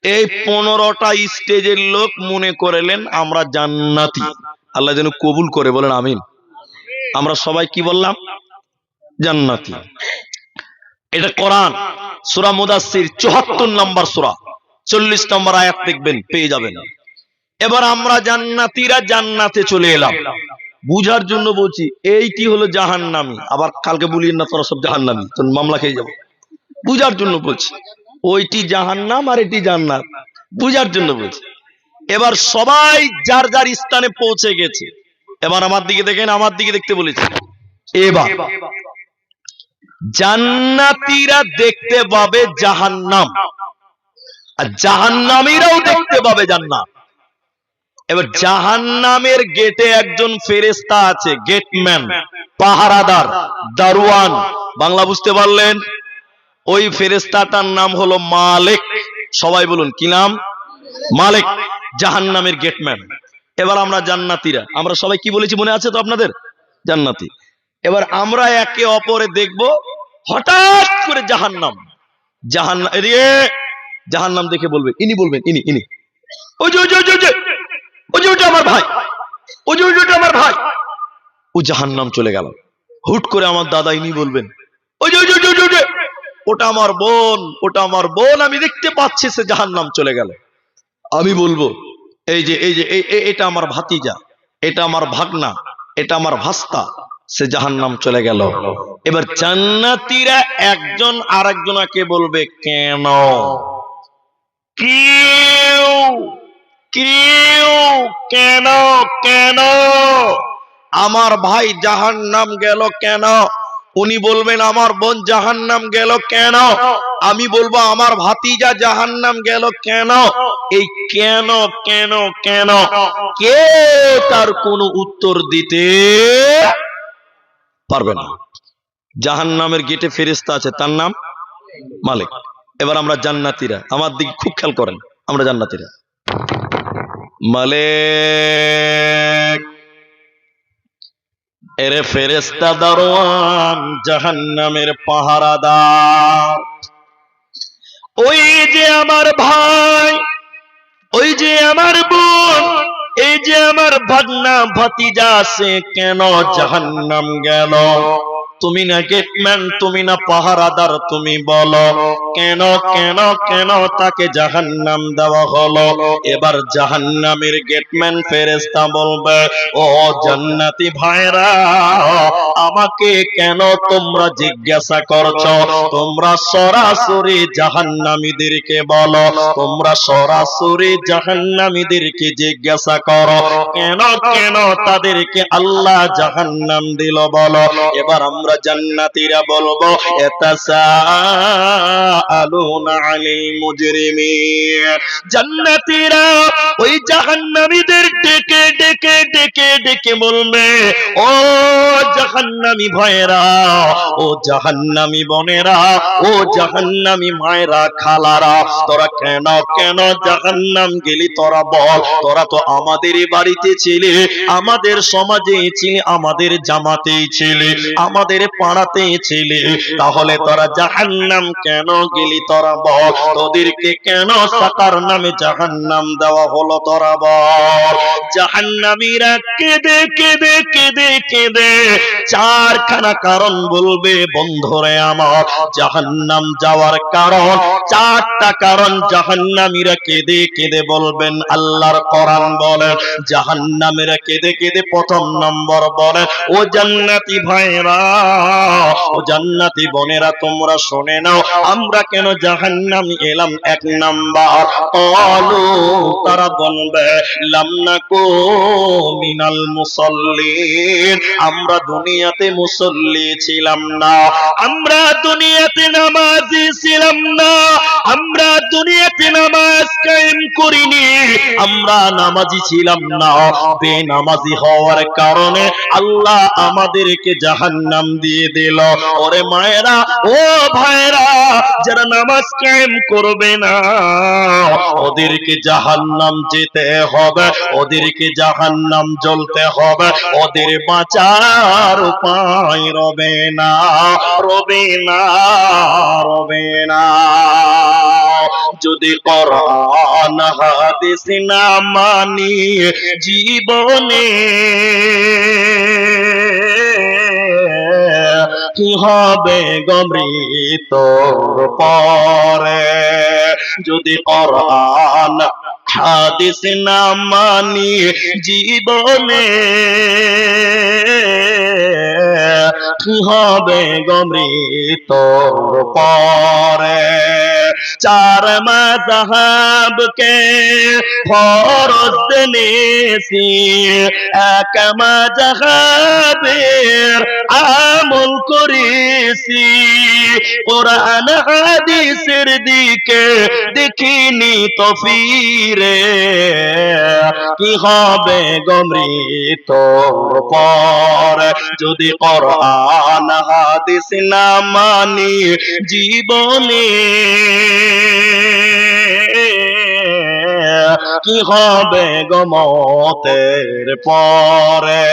এই 15টা স্টেজের লোক মনে করলেন আমরা জান্নাতি, আল্লাহ যেন কবুল করে, বলেন আমিন। আমরা সবাই কি বললাম? জান্নাতি। এটা কোরআন সূরা মুদাসসির 74 নম্বর সূরা 40 নম্বর আয়াত দেখবেন, পেয়ে যাবেন। এবার আমরা জান্নাতীরা জান্নাতে চলে এলাম, বুঝার জন্য বলছি। এইটি হলো জাহান্নামী, আবার কালকে বলিয়েন না তোরা সব জাহান্নামী, তো মামলা খেয়ে যাবো। বুঝার জন্য বলছি, ওইটি জাহান্নাম আর এটি জান্নাত, বুঝার জন্য বলছি। এবার সবাই যার যার স্থানে পৌঁছে গেছে। এবার আমার দিকে দেখেন, আমার দিকে দেখতে বলেছি। এবার জান্নাতীরা দেখতে পাবে জাহান্নাম, আর জাহান্নামীরাও দেখতে পাবে জান্নাত। এবার জাহান্নামের গেটে একজন ফেরেশতা আছে, গেটম্যান, পাহারাদার, দারোয়ান, বাংলা বুঝতে পারলেন? ওই ফেরেশতাটার নাম হলো মালিক। সবাই বলুন কি নাম? মালিক, জাহান্নামের গেটম্যান। এবার আমরা জান্নাতীরা, আমরা সবাই কি বলেছি মনে আছে তো আপনাদের? জান্নাতি। এবার আমরা একে অপরে দেখব, হঠাৎ করে জাহান্নাম, জাহান্নাম, এদিকে জাহান্নাম দেখে বলবে, ইনি বলবেন, ইনি ইনি, ওই যে ওই যে ওই যে ওই যে ওইটা আমার ভাই, ওই যে ওইটা আমার ভাই। ও জাহান্নাম চলে গেল। হুট করে আমার দাদা, ইনি বলবেন, ওই যে ওই যে ওটা আমার বোন, ওটা আমার বোন, আমি দেখতে পাচ্ছি সে জাহান্নাম চলে গেল। আমি বলবো, এই যে এই যে এটা আমার ভাতিজা, এটা আমার ভাগনা, এটা আমার ভাস্তা, সে জাহান্নাম চলে গেল। এবার জান্নাতীরা একজন আরেকজনকে বলবে, কেন, কেউ কেউ, কেন, কেন আমার ভাই জাহান্নাম গেল কেন? উনি বলবেন আমার বোন জাহান্নাম গেল কেন? আমি বলবো আমার ভাতিজা জাহান্নাম গেল কেন? এই কেন কেন কেন, কে তার কোনো উত্তর দিতে পারবে না। জাহান্নামের গেটে ফেরেশতা আছে, তার নাম মালিক। এবার আমরা জান্নাতীরা, আমার দিকে খুব খেয়াল করেন, আমরা জান্নাতীরা, মালিক, এরে ফেরেশতা দারোয়ান, জাহান্নামের পাহারাদার, ওই যে আমার ভাই, ওই যে আমার বোন, এই যে আমার ভাগনা ভাতিজা আছে, কেন জাহান্নাম গেল? তুমি না গেটম্যান, তুমি না পাহারাদার, তুমি বলো কেন কেন কেন তাকে জাহান্নাম দেওয়া হলো? এবার জাহান্নামের গেটম্যান ফেরেশতা বলবে, ও জান্নাতি ভাইরা, আমাকে কেন তোমরা জিজ্ঞাসা করছো? তোমরা সরাসরি জাহান্নামীদেরকে বলো, তোমরা সরাসরি জাহান্নামীদেরকে জিজ্ঞাসা করো, কেন কেন তাদেরকে আল্লাহ জাহান্নাম দিল বলো। এবার আমরা জান্নাতীরা বলবো, ইয়াতাসাআলুনা আনিল মুজরিমিন। জান্নাতীরা ওই জাহান্নামীদের ডেকে ডেকে ডেকে ডেকে বলবে, ও জাহান্নামী ভাইরা, ও জাহান্নামী বোনেরা, ও জাহান্নামী মায়েরা, খালারা, তোরা কেন কেন জাহান্নাম গেলি? তোরা বল, তোরা তো আমাদেরই বাড়িতে ছিলি, আমাদের সমাজেই ছিলি, আমাদের জামাতেই ছিলি, আমাদের পাড়াতেই ছিলি, তাহলে তোরা জাহান্নাম কেন গেলি? তোরা বল, তোদেরকে কেন সাকার নামে জাহান্নাম দেওয়া হলো? তোরা বল। জাহান্নামীরা কেঁদে কেঁদে কেঁদে কেঁদে চারখানা কারণ বলবে। করবে বন্ধুরে আমার। জাহান্নাম যাওয়ার কারণ চারটা কারণ জাহান্নামীরা কেঁদে কেঁদে বলবেন। আল্লাহর কোরআন বলেন জাহান্নামীরা কেঁদে কেঁদে প্রথম নম্বর বলে, ও জান্নাতি ভাইরা, ও জান্নাতি বোনেরা, তোমরা শুনে নাও আমরা কেন জাহান্নামে এলাম। এক নাম্বার ক্বালু, তারা বলবে লাম নাকু মিনাল মুসাল্লিন, আমরা দুনিয়াতে মুসল্লি ছিলাম না, আমরা দুনিয়াতে নামাজি ছিলাম না, আমরা দুনিয়াতে নামাজ কায়েম করিনি, আমরা নামাজি ছিলাম না। বেনামাজি হওয়ার কারণে আল্লাহ আমাদেরকে জাহান্নাম দিয়ে দিল। ওরে মায়েরা, ও ভাইরা, যারা নামাজ কায়েম করবে না ওদেরকে জাহান্নাম যেতে হবে, ওদেরকে জাহান্নাম জ্বলতে হবে, ওদের বাঁচার উপায় রবে না, রবে না, রবে না। যদি কোরআন হাদিস না মানি জীবনে কি হবে গো মৃত্যুর পরে। যদি কোরআন হাদিস না মানি জীবনে কি হবে গো মৃত্যুর পরে। চার মাযহাবকে ফরজ জেনেছি, এক মাযহাবের আমল করেছি, কোরআন হাদিসের দিকে দেখিনি তো ফিরে কি হবে গো মৃত্যুর পরে। যদি কোরআন হাদিস না মানি জীবনে কি হবে গো মতের পরে,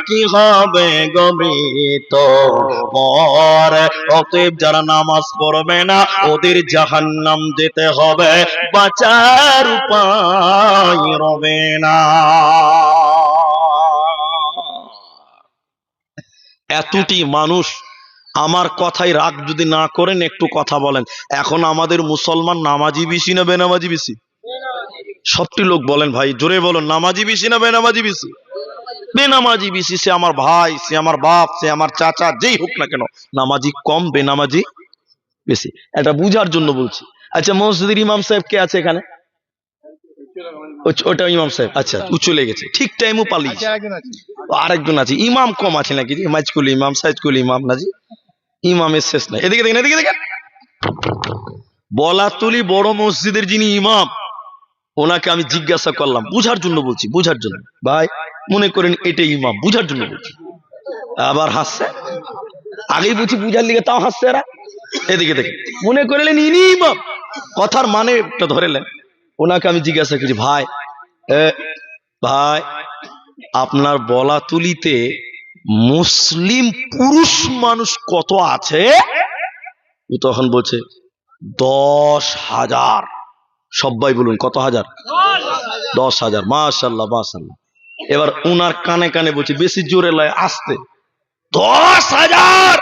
কি হবে গো মৃত্যুর পরে। অতএব যারা নামাজ পড়বে না ওদের জাহান্নাম যেতে হবে, বাঁচার উপায় রবে না। এতটি মানুষ আমার কথায় রাগ যদি না করেন একটু কথা বলেন, এখন আমাদের মুসলমান নামাজি বেশি না বেনামাজি বেশি? সবটি লোক বলেন ভাই, জোরে বলুন, নামাজি বেশি না বেনামাজি বেশি? বেনামাজি বেশি। সে আমার ভাই, সে আমার বাপ, সে আমার চাচা, যেই হোক না কেন, নামাজি কম বেনামাজি বেশি। এটা বুঝার জন্য বলছি। আচ্ছা, মসজিদের ইমাম সাহেব কে আছে এখানে? ওটা ইমাম সাহেব, আচ্ছা, ও চলে গেছে, ঠিক টাইমও পালিয়েছে। আরেকজন আছে, ইমাম কম আছে নাকি? মাইজকুল ইমাম, সাইজকুল ইমাম, নাজি ইমামের শেষ নাই। এদিকে দেখেন, এদিকে দেখেন, বলাতুলি বড় মসজিদের যিনি ইমাম, ওনাকে আমি জিজ্ঞাসা করলাম, বুঝার জন্য বলছি, বুঝার জন্য। ভাই মনে করেন এটা ইমাম, বুঝার জন্য বলছি। আবার হাসছে, আগেই বুঝি বুঝার লিগে তাও হাসছে এরা। এদিকে দেখেন, মনে করলেন ইনি ইমাম, কথার মানে একটা ধরেলেন। ওনাকে আমি জিজ্ঞাসা করছি, ভাই ভাই আপনার বলাতুলিতে মুসলিম পুরুষ মানুষ কত আছে? ও তখন বলছে 10,000। সবাই বলুন কত হাজার? 10,000। মাশাআল্লাহ, মাশাআল্লাহ। এবার উনার কানে কানে বলছে, বেশি জোরে লয়, আস্তে, 10,000।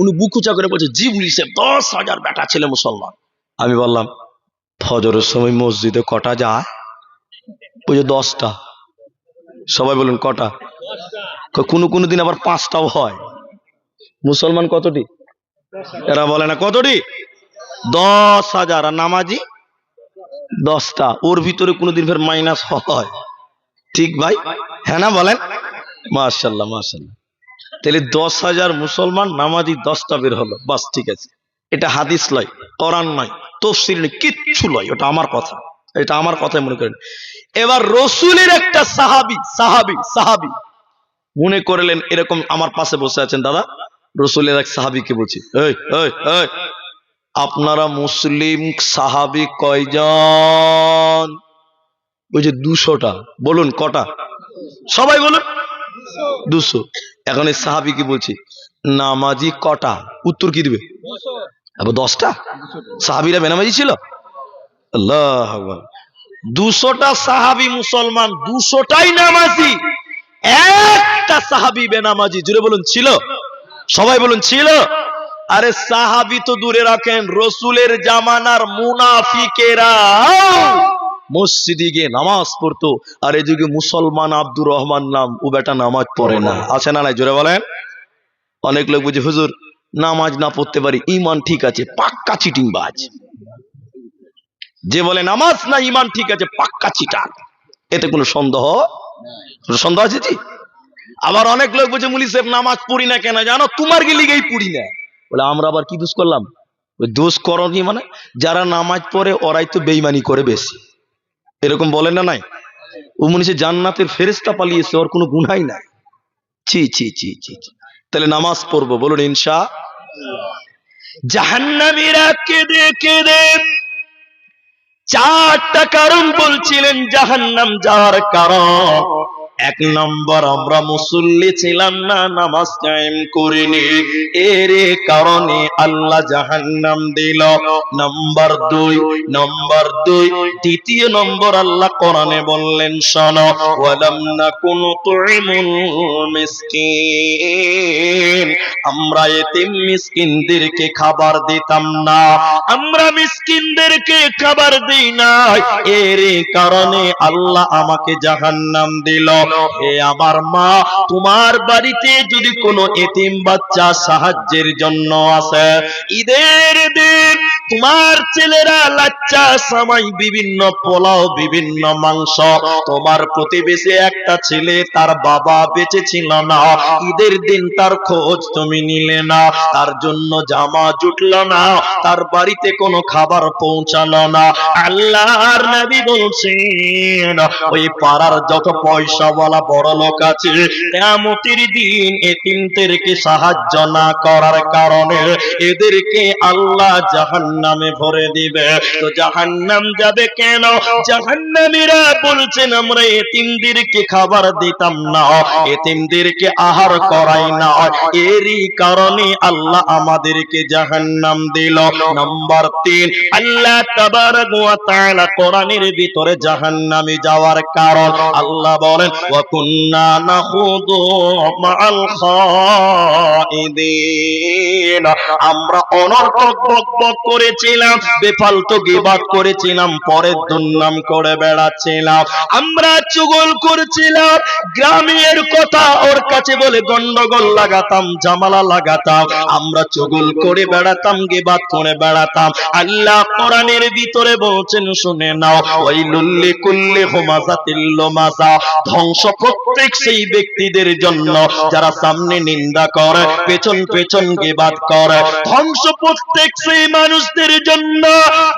উনি বুকুচা করে বলছে, জি বলি সাহেব, 10,000 বেটা ছেলে মুসলমান। আমি বললাম, ফজরের সময় মসজিদে কটা যায়? বলছে 10টা। সবাই বলুন কটা? কোনো কোনো দিন আবার 5টাও হয়। মুসলমান কতটি? এরা বলে না কতটি? 10,000। আর নামাজি 10টা। ওর ভিতরে কোনোদিন ফের মাইনাস হয়, ঠিক ভাই? হ্যাঁ না বলেন? মাশাআল্লাহ, মাশাআল্লাহ। তাহলে 10,000 মুসলমান, নামাজি 10টা বের হলো, বাস, ঠিক আছে। এটা হাদিস লয়, কোরআন নয়, তাফসীর নয়, কিচ্ছু লয়, ওটা আমার কথা, এটা আমার কথাই মনে করেন। এবার রসুলের একটা সাহাবী সাহাবী সাহাবী মনে করলেন, এরকম আমার পাশে বসে আছেন দাদা, রসুলের এক সাহাবীকে বলছি, এই এই এই, আপনারা মুসলিম সাহাবী কয়জন? ওই যে 200টা। বলুন কটা? সবাই বলুন 200। এখন এই সাহাবীকে বলছি, নামাজি কটা? উত্তর কি দিবে? 10টা। সাহাবীরা বেনামাজি ছিল? আল্লাহ আকবার। 200টা সাহাবী মুসলমান, 200টাই নামাজি, একটা সাহাবী বেনামাজি। জুড়ে বলুন ছিল? সবাই বলুন ছিল। আরে সাহাবী তো দূরে রাখেন, রসুলের জামানার মুনাফিকেরা মসজিদে গিয়ে নামাজ পড়তো, আর এদিকে মুসলমান আব্দুর রহমান নাম, ও বেটা নামাজ পড়ে না। আছে না নাই জোরে বলেন? অনেক লোক বুঝে হুজুর নামাজ না পড়তে পারি, ইমান ঠিক আছে, পাক্কা চিটিংবাজ। যে বলে নামাজ না ইমান ঠিক আছে, পাক্কা চিটার, এতে কোনো সন্দেহ আছে জি? আবার অনেক লোক বলছে মুলি সাহেব নামাজ পড়ি না কেন জানো, তোমার গিলিগেই পড়ি না। বলে আমরা আবার কি দোষ করলাম? ওই দোষ করনি মানে যারা নামাজ পড়ে ওরাই তো বেঈমানি করে বেশি, এরকম বলেন না নাই? ও মনীষে জান্নাতের ফেরেশতা পালিয়েছে, ওর কোনো গুনাই নাই। ছি ছি ছি ছি ছি। তাহলে নামাজ পড়বো, বলুন ইনশাআল্লাহ। জাহান্নামীরা কেঁদে কেঁদে চারটা কারণ বলছিলেন জাহান্নাম যাওয়ার কারণ। এক নম্বর, আমরা মুসল্লি ছিলাম না, নামাজ কায়েম করিনি, এর কারণে আল্লাহ জাহান্নাম দিল। নম্বর দুই, দ্বিতীয় নম্বর আল্লাহ কোরআনে বললেন শোনো, ওয়ালাম নাকুনু তুইমুল মিসকিন, আমরা এতিম মিসকিনদেরকে খাবার দিতাম না, আমরা মিসকিনদেরকে খাবার দিই না, এর কারণে আল্লাহ আমাকে জাহান্নাম দিল। এ আমার মা, তোমার বাড়িতে যদি কোনো এতিম বাচ্চা সাহায্যের জন্য আসে, ঈদের দিন তোমার ছেলেরা লাচ্চা সামাই, বিভিন্ন পোলাও, বিভিন্ন মাংস, তোমার প্রতিবেশী একটা ছেলে তার বাবা বেঁচে ছিল না, ঈদের দিন তার খোঁজ তুমি নিলে না, তার জন্য জামা জুটল না, তার বাড়িতে কোনো খাবার পৌঁছালো না, আল্লাহর নবী বলছেন ওই পাড়ার যত পয়সাওয়ালা বড় লোক আছে, কিয়ামতের দিন এতিমদেরকে সাহায্য না করার কারণে এদেরকে আল্লাহ জাহান্নামে ভরে দিবে। তো জাহান্নাম যাবে কেন? জাহান্নামীরা বলছেন আমরা এতিমদেরকে খাবার দিতাম না, এতিমদেরকে আহার করাই না, এরই কারণে আল্লাহ আমাদেরকে জাহান্নাম দিল। নাম্বার 3, আল্লাহ তাবারক ওয়া তাআলা কোরআনের ভিতরে জাহান্নামে যাওয়ার কারণ আল্লাহ বলেন, ওয়া কুন্না নাখুদু মাআল খাইদিন, আমরা অনর্থক বকবক করেছিলাম, বেফালতু গীবত করেছিলাম, পরের দুর্নাম করে বেড়াচ্ছিলাম, আমরা চুগল করেছিলাম, গ্রামের কথা ওর কাছে বলে গন্ডগোল লাগাতাম, ঝামেলা লাগাতাম, আমরা চুগল করে বেড়াতাম, গীবত করে বেড়াতাম। আল্লাহ কোরআনের ভিতরে বলছেন শুনে নাও, ওয়াইলুল লিকুল্লি হুমাযাতিল লুমাযা, ধ্বংস প্রত্যেক সেই ব্যক্তিদের জন্য যারা সামনে নিন্দা করে, পেছন পেছন গীবত করে, ধ্বংস প্রত্যেক সেই মানুষদের জন্য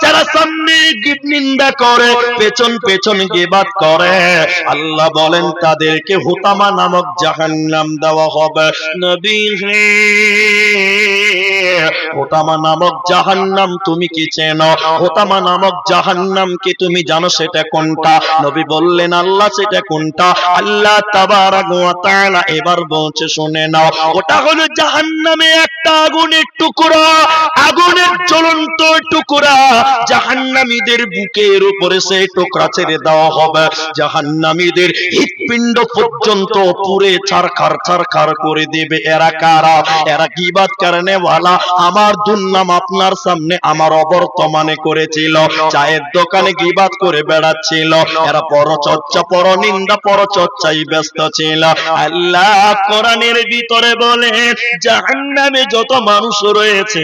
যারা সামনে নিন্দা করে, পেছন পেছন গীবত করে। আল্লাহ বলেন তাদেরকে হুতামা নামক জাহান্নাম দেওয়া হবে। নবী হে, হুতামা নামক জাহান্নাম তুমি কি চেনো? হুতামা নামক জাহান্নাম কি তুমি জানো সেটা কোনটা? নবী বললেন আল্লাহ সেটা কোনটা? আল্লাহ তাবারক ওয়া তাআলা এবার বলছে শুনে নাও, ওটা হলো জাহান্নামে একটা আগুনের টুকরা, আগুনের জ্বলন্ত টুকরা, জাহান্নামীদের বুকের উপরে সেই টুকরা ছেড়ে দেওয়া হবে, জাহান্নামীদের হৃৎপিণ্ড পর্যন্ত পুরে ছারখার করে দেবে। এরা কারা? এরা গীবত করনে ওয়ালা, আমার দুর্নাম আপনার সামনে আমার অবর্তমানে করেছিল, চায়ের দোকানে গীবত করে বেড়াচ্ছিল, এরা পরচর্চা, পরনিন্দা, পরচর্চায় ব্যস্ত ছিল। আল্লাহ কোরআনের ভিতরে বলে জাহান্নামে যত মানুষ রয়েছে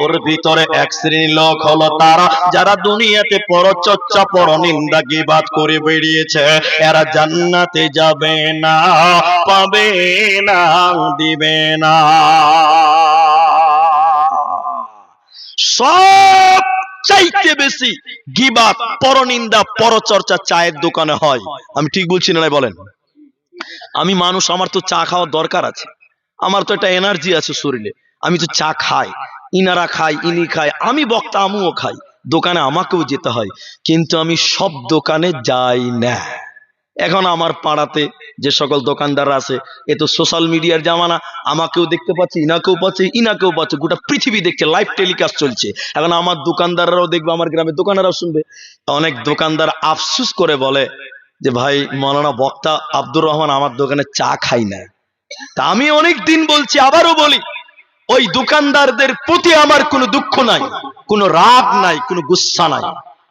ওর ভিতরে এক শ্রেণীর লোক হলো তারা যারা দুনিয়াতে পরচর্চা, পরনিন্দা, গীবত করে বেরিয়েছে, এরা জান্নাতে যাবে না, পাবে না, দিবে না। সব চাইতে বেশি গীবত, পরনিন্দা, পরচর্চা চায়ের দোকানে হয়। আমি ঠিক বলছি না বলেন? আমি মানুষ, আমার তো চা খাওয়ার দরকার আছে, আমার তো একটা এনার্জি আছে শরীরে, আমি তো চা খাই, ইনারা খাই, ইনি খাই, আমি বক্তা, আমিও খাই, দোকানে আমাকেও যেতে হয়, কিন্তু আমি সব দোকানে যাই না। এখন আমার পাড়াতে যে সকল দোকানদার আছে, এ তো সোশ্যাল মিডিয়ার জামানা, আমাকেও দেখতে পাচ্ছে, ইনাকেও পাচ্ছে, ইনাকেও পাচ্ছে, গোটা পৃথিবী দেখছে, লাইভ টেলিকাস্ট চলছে। এখন আমার দোকানদাররাও দেখবে, আমার গ্রামের দোকানদাররাও শুনবে। অনেক দোকানদার আফসুস করে বলে যে ভাই মৌলানা বক্তা আব্দুর রহমান আমার দোকানে চা খাই না, তা আমি অনেক দিন বলছি, আবারও বলি, ওই দোকানদারদের প্রতি আমার কোনো দুঃখ নাই, কোনো রাগ নাই, কোনো গুসা নাই।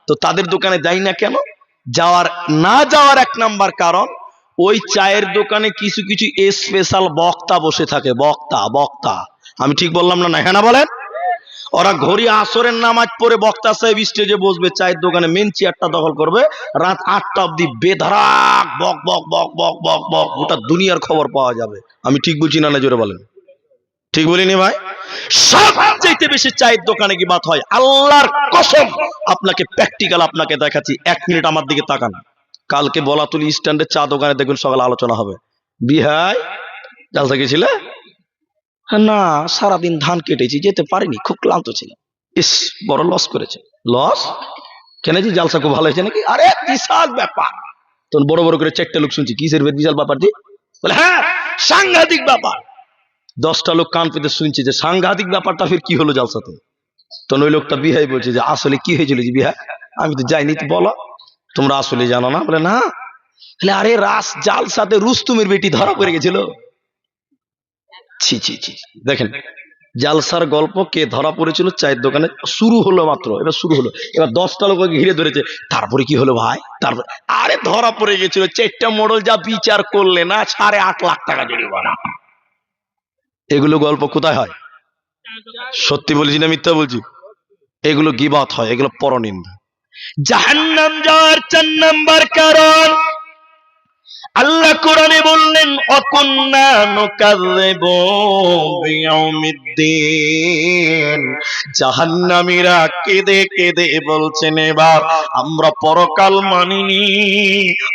তো তাদের দোকানে যাই না কেন? না যাওয়ার এক নাম্বার কারণ, ওই চায়ের দোকানে কিছু কিছু স্পেশাল বক্তা বসে থাকে। বক্তা বক্তা আমি ঠিক বললাম না? হ্যাঁ না বলেন? ওরা ঘড়ি আসরের নামাজ পড়ে বক্তা সাহেব স্টেজে বসবে, চায়ের দোকানে মেন চেয়ারটা দখল করবে, রাত 8টা অব্দি বেধারাক বক বক বক বক বক বক, গোটা দুনিয়ার খবর পাওয়া যাবে। আমি ঠিক বলছি না? জোরে বলেন। ঠিক বলিনি ভাই? সবচাইতে বেশি চায়ের দোকানে কি বাত হয়, আল্লাহর কসম আপনাকে প্র্যাকটিক্যাল আপনাকে দেখাচ্ছি। 1 মিনিট আমার দিকে তাকান। কালকে বলাতুলি স্ট্যান্ডে চা দোকানে দেখবেন সকালে আলোচনা হবে। বিহাই জালসা গেছিলে? না, সারাদিন ধান কেটেছি, যেতে পারিনি, খুব ক্লান্ত ছিল। ইস, বড় লস করেছে। লস কেন? যে জালসা খুব ভালো হয়েছে নাকি? আরে বিশাল ব্যাপার। তখন বড় বড় করে 4টে লোক শুনছি, কিসের বিশাল ব্যাপার? জি বলে, হ্যাঁ সাংঘাতিক ব্যাপার। 10টা লোক কান পেতে শুনছি যে সাংঘাতিক ব্যাপারটা ফির কি হলো জালসাতে। তখন ওই লোকটা বিহাই বলছে যে আসলে কি হয়েছিল জি বিহা? আমি তো যাইনি, তো বলো, তোমরা আসলে জানো না? বলে না। আরে রাস জালসাতে রুস্তুমের বেটি ধরা পড়ে গেছিল। ছি ছি ছি, দেখেন জালসার গল্প কে ধরা পড়েছিল চায়ের দোকানে। শুরু হলো মাত্র, এবার শুরু হলো, এবার 10টা লোক ঘিরে ধরেছে। তারপরে কি হলো ভাই? তারপরে আরে ধরা পড়ে গেছিল 4টা মডেল, যা বিচার করলে না 8.5 লাখ টাকা জরিমানা। এগুলো গল্প কোথায় হয়? সত্যি বলছি না মিথ্যা বলছি? এগুলো গীবাত হয়, এগুলো পরনিন্দা। জাহান্নাম যাওয়ার 4 নাম্বার কারণ, আল্লাহ কোরআনে বললেন, অকুন্না নুকাযযিবু বিয়াউমিদ্দিন। জাহান্নামীরা কেঁদে কেঁদে বলছেন, এবার আমরা পরকাল মানিনি,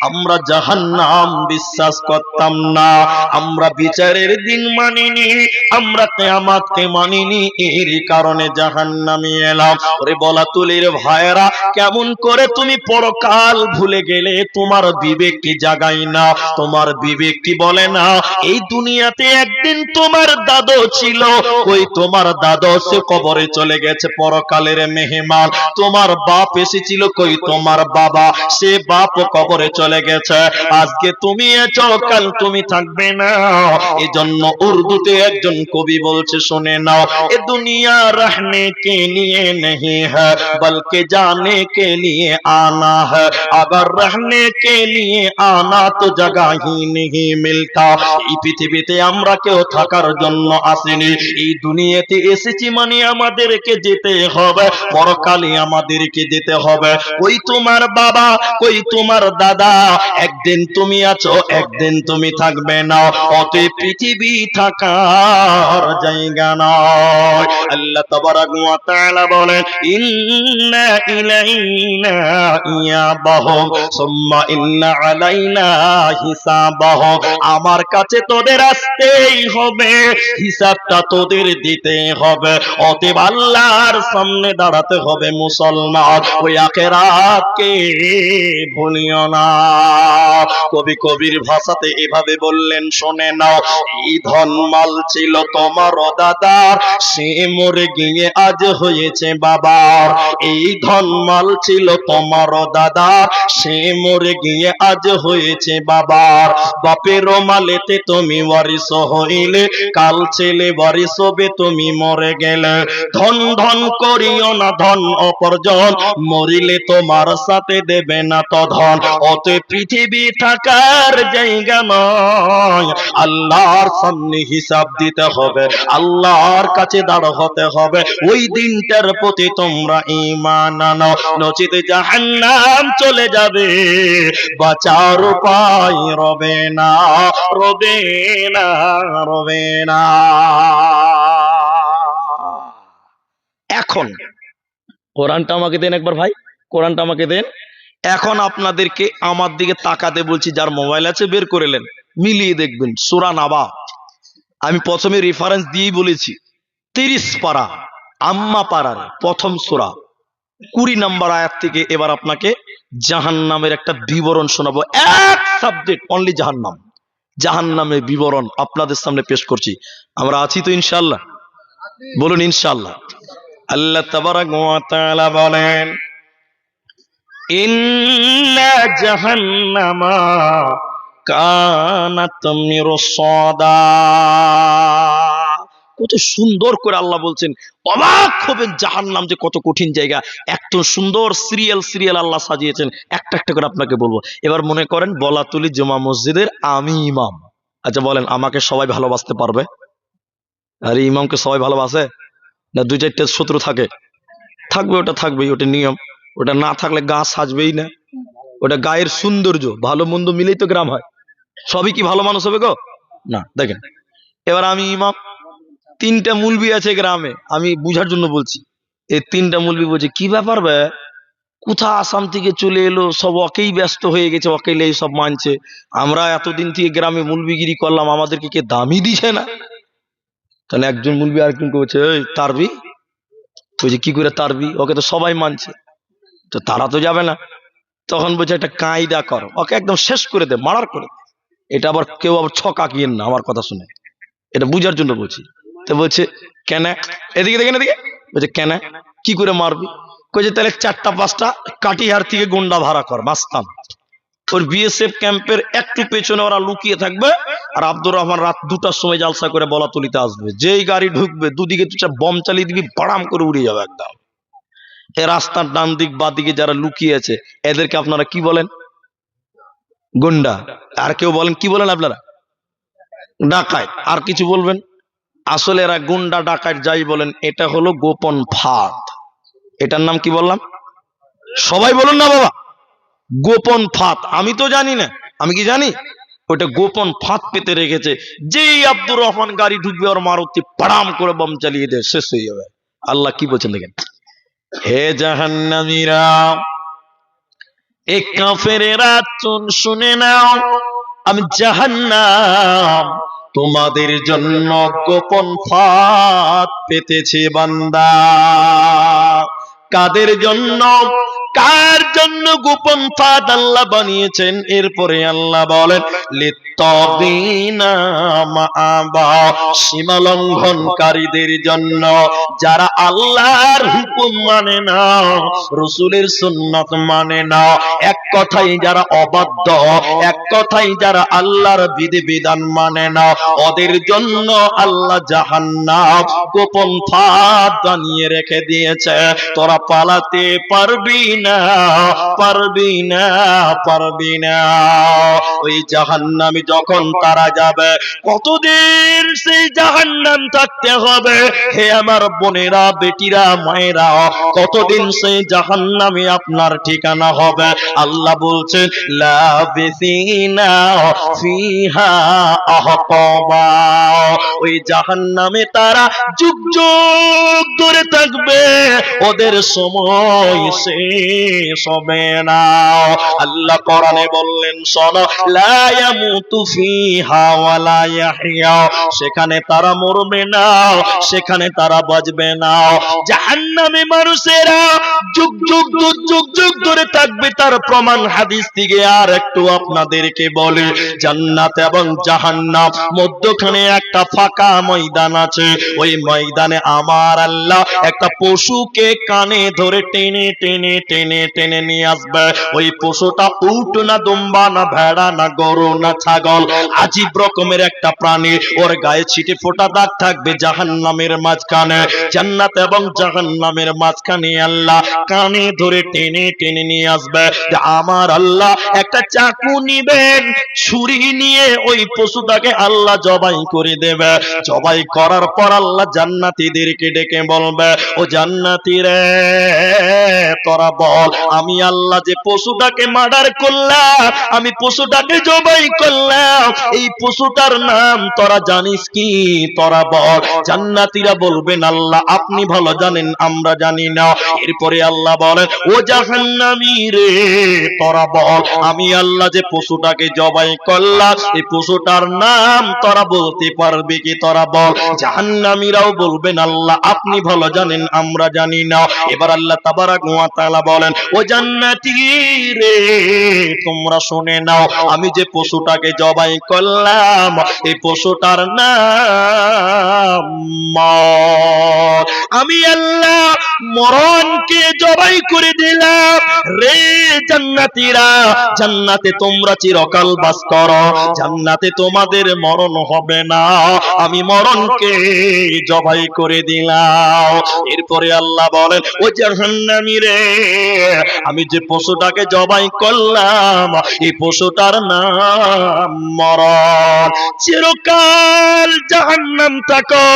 আমরা জাহান্নাম বিশ্বাস করতাম না, আমরা বিচারের দিন মানিনি, আমরা কিয়ামতকে মানিনি, এর কারণে জাহান্নামে এলাম। ওরে বলাতুলির ভাইয়েরা, কেমন করে তুমি পরকাল ভুলে গেলে? তোমার বিবেক কি জাগাই না? তোমার বিবেক কি বলে না এই দুনিয়াতে একদিন তোমার দাদু ছিল? ওই তোমার দাদু সে কবরে চলে গেছে, পরকালের মেহমান। তোমার বাপ এসেছিল, কই তোমার বাবা, সে বাপ কবরে চলে গেছে। আজকে তুমি আছো, কাল তুমি থাকবে না। এজন্য উর্দুতে একজন কবি বলছে, শুনে নাও, এ দুনিয়া রহনে কে লিয়ে नहीं है बल्कि जाने के लिए आना है, अगर रहने के लिए आना तो जगह ही नहीं मिलता। এই পৃথিবীতে আমরা কেউ থাকার জন্য আসিনি, এই দুনিয়াতে এসেছি মানে আমাদেরকে যেতে হবে, পরকালে আমাদেরকে যেতে হবে। ওই তোমার বাবা, কই তোমার দাদা, একদিন তুমি আছো, একদিন তুমি থাকবে না। অতএব পৃথিবী থাকার জায়গা নয়। আল্লাহ তাবারাক ওয়া তাআলা বলেন, ইন্না ইলাইনা ইয়াবাহুম সুম্মা ইন্না আলাইনা হিসাবাহুম। আমার কাছে তোদের আসতেই হবে, হিসাবটা তোদের দিতে হবে। অতএব আল্লাহর সামনে দাঁড়াতে হবে মুসলমান, ওই আখিরাতকে ভুলিও না। কবি কবির ভাষাতে এভাবে বললেন, শুনে নাও, এই ধনমাল ছিল তোমার দাদার, সে মরে গিয়ে আজ হয়েছে বাবার। এই ধনমাল ছিল তোমার দাদার, সে মরে গিয়ে আজ হয়েছে বাবার। বাপের মালেতে তুমি ওয়ারিস হইলে, কাল ছেলে ওয়ারিস হবে তুমি মরে গেলে। ধন ধন করিও না ধন অপরজন, মরিলে তোমার সাথে দেবে না তো ধন। অতএব পৃথিবী থাকার জায়গা নয়, আল্লাহর সামনে হিসাব দিতে হবে, আল্লাহর কাছে দাঁড় হতে হবে। ওই দিনটার প্রতি তোমরা ঈমান আনো, নচিত জাহান্নাম চলে যাবে, বাঁচার উপায় রবে না, রবে না, রবে না। এখন কোরআনটা আমাকে দেন একবার ভাই, কোরআনটা আমাকে দেন। এখন আপনাদেরকে আমার দিকে তাকাতে বলছি, যার মোবাইল আছে বের করে নেন, মিলিয়ে দেখবেন সূরা নাবা। আমি প্রথমে রেফারেন্স দিয়েই বলেছি, 30 পারা আম্মা পারার প্রথম সূরা 20 নম্বর আয়াত থেকে এবার আপনাকে জাহান্নামের একটা বিবরণ শোনাবো। এক সাবজেক্ট অনলি জাহান্নাম, জাহান্নামের বিবরণ আপনাদের সামনে পেশ করছি। আমরা আছি তো ইনশাআল্লাহ? বলুন ইনশাআল্লাহ। আল্লাহ তাবারাক ওয়া তাআলা বলেন, ইন্না জাহান্নামা কানাত মিরসাদা। কত সুন্দর করে আল্লাহ বলছেন, অবাক হবেন জাহান্নাম যে কত কঠিন জায়গা। এত সুন্দর সিরিয়াল আল্লাহ সাজিয়েছেন, একটা একটা করে আপনাকে বলবো। এবার মনে করেন বলাতুলি জুমা মসজিদের আমি ইমাম। আচ্ছা বলেন, আমাকে সবাই ভালোবাসতে পারবে? আর ইমামকে সবাই ভালোবাসে না? দুই চারটে শত্রু থাকে, থাকবে, ওটা থাকবেই, ওটা নিয়ম। ওটা না থাকলে গা সাজবেই না। ওটা গায়ের সৌন্দর্য, ভালো মন্দ মিলেই তো গ্রাম হয়। সবই কি ভালো মানুষ হবে গো? না। দেখেন, এবার আমি ইমাম, তিনটা মুলবি আছে গ্রামে, আমি বুঝার জন্য বলছি। এই তিনটা মুলবি বলছে, কি ব্যাপার বে, কোথা আসাম থেকে চলে এলো, সব ওকেই ব্যস্ত হয়ে গেছে, ওকেলে সব মানছে। আমরা এতদিন থেকে গ্রামে মুলবিগিরি করলাম, আমাদেরকে কে দামই দিছে না। তাহলে একজন মুলবি আরেকজনকে বলছে, এই তারবি? বলছে, কি করে তারবি, ওকে তো সবাই মানছে, তো তারা তো যাবে না। তখন বলছে, একটা কায়দা কর, ওকে একদম শেষ করে দে, মারার করে দে। এটা আবার কেউ আবার ছকা কিয়েন না আমার কথা শুনে, এটা বুঝার জন্য বলছি। তো বলছে, কেন? এদিকে দেখেন, এদিকে। বলছে, কেন, কি করে মারবি? কইছে, তাহলে 4টা 5টা কাটিহার থেকে গুন্ডা ভাড়া কর, মাস্তান। ওর বিএসএফ ক্যাম্পের একটু পেছনে ওরা লুকিয়ে থাকবে, আর আব্দুর রহমান রাত 2টার সময় জালসা করে বলাতুলিতে আসবে। যেই গাড়ি ঢুকবে, দুদিকে তুই বম চালিয়ে দিবি, বাড়াম করে উড়ে যাবে একদম। এই রাস্তার ডান দিক বা দিকে যারা লুকিয়ে আছে, এদেরকে আপনারা কি বলেন? গুন্ডা। আর কেউ বলেন, কি বলেন আপনারা? ডাকাত। আর কিছু বলবেন? আসলে এরা গুন্ডা ডাকাত যাই বলেন, এটা হলো গোপন ফাঁদ। এটার নাম কি বললাম? সবাই বলুন না বাবা, গোপন ফাঁদ। আমি তো জানি না, আমি কি জানি? ওটা গোপন ফাঁদ পেতে রেখেছে। যেই আব্দুর রহমান গাড়ি ঢুকবে, ওর মারুতি পাড়াম করে বম চালিয়ে দেয়, শেষ হয়ে যাবে। আল্লাহ কি বলছেন দেখেন, হে জাহান্নামীরা, এ কাফেরেরা শুনে নাও, আমি জাহান্নাম তোমাদের জন্য গোপন ফাঁদ পেতেছি বান্দা। কাদের জন্য, কার জন্য গোপন ফাঁদ আল্লাহ বানিয়েছেন? এরপরে আল্লাহ বলেন, লিত্তাগিনা মাআবা, সীমা লঙ্ঘনকারীদের জন্য, যারা আল্লাহর হুকুম মানে না, রাসূলের সুন্নাত মানে না, এক কথাই যারা অবাধ্য, এক কথাই যারা আল্লাহর বিধিবিধান মানে না, ওদের জন্য আল্লাহ জাহান্নাম গোপন ফাঁদ বানিয়ে রেখে দিয়েছে। তোরা পালাতে পারবি না, পারবি না, পারবি না। ওই জাহান্নামে যখন তারা যাবে, কতদিন সেই জাহান্নাম থাকতে হবে? হে আমার বোনেরা, বেটিরা, মায়েরা, কতদিন সেই জাহান্নামে আপনার ঠিকানা হবে? আল্লাহ বলছেন, লাবিসিনা ফিহা আহকাবা। ওই জাহান্নামে তারা যুগ যুগ ধরে থাকবে, ওদের সময় শেষ হবে না। আল্লাহ কোরআনে বললেন, শোনো, লা ইয়ামুতু ফিহা ওয়া লা ইয়াহইয়া, সেখানে তারা মরবে না, সেখানে তারা বাঁচবে না। জাহান্নামে মানুষেরা যুগ যুগ যুগ যুগ যুগ ধরে থাকবে, তার প্রমাণ হাদিস থেকে আর একটু আপনাদেরকে বলি। জান্নাত এবং জাহান্নাম মধ্যখানে একটা ফাঁকা ময়দান আছে। ওই ময়দানে আমার আল্লাহ একটা পশুকে কানে ধরে টেনে টেনে টেনে টেনে নিয়ে আসবে। ওই পশুটা উট না দুম্বা না ভেড়া না গরু না ছাগল, আজীব রকমের একটা প্রাণী। ওর গায়ে ছিটে ফোটা দাগ থাকবে জাহান্নামের মাঝখানে। জান্নাত এবং জাহান্নামের মাঝখানে আল্লাহ কানে ধরে টেনে টেনে নিয়ে আসবে। আমার আল্লাহ একটা চাকু নিবেন, ছুরি নিয়ে ওই পশুটাকে আল্লাহ জবাই করে দেবে। জবাই করার পর আল্লাহ জান্নাতীদেরকে ডেকে বলবে, ও জান্নাতী রে, তোরা বল, আমি আল্লাহ যে পশুটাকে মার্ডার করলাম, আমি পশুটাকে জবাই করলাম, এই পশুটার নাম তোরা জানিস কি? তোরা বল। জান্নাতীরা বলবেন, আল্লাহ আপনি ভালো জানেন, আমরা জানি না। এরপরে আল্লাহ বলেন, ও জাহান্নামী রে, তোরা বল, আমি আল্লাহ যে পশুটাকে জবাই করলাম, এই পশুটার নাম তোরা বলতে পারবি কি? তোরা বল। জাহান্নামীরাও বলবেন, আল্লাহ আপনি ভালো জানেন, আমরা জানি না। এবার আল্লাহ তাবারাক ওয়া তাআলা বলেন, ও জান্নাতী রে, তোমরা শুনে নাও, আমি যে পশুটাকে জবাই করলাম, এই পশুটার নাম মা। আমি আল্লাহ মরণকে জবাই করে দিলাম। রে জান্নাতীরা, জান্নাতে তোমরা চিরকাল বাস করো, জান্নাতে তোমাদের মরণ হবে না, আমি মরণকে জবাই করে দিলাম। এরপরে আল্লাহ বলেন, ও জাহান্নামী রে, আমি যে পশুটাকে জবাই করলাম এই পশুটার নাম মরণ। চিরকাল জাহান্নাম থাকো,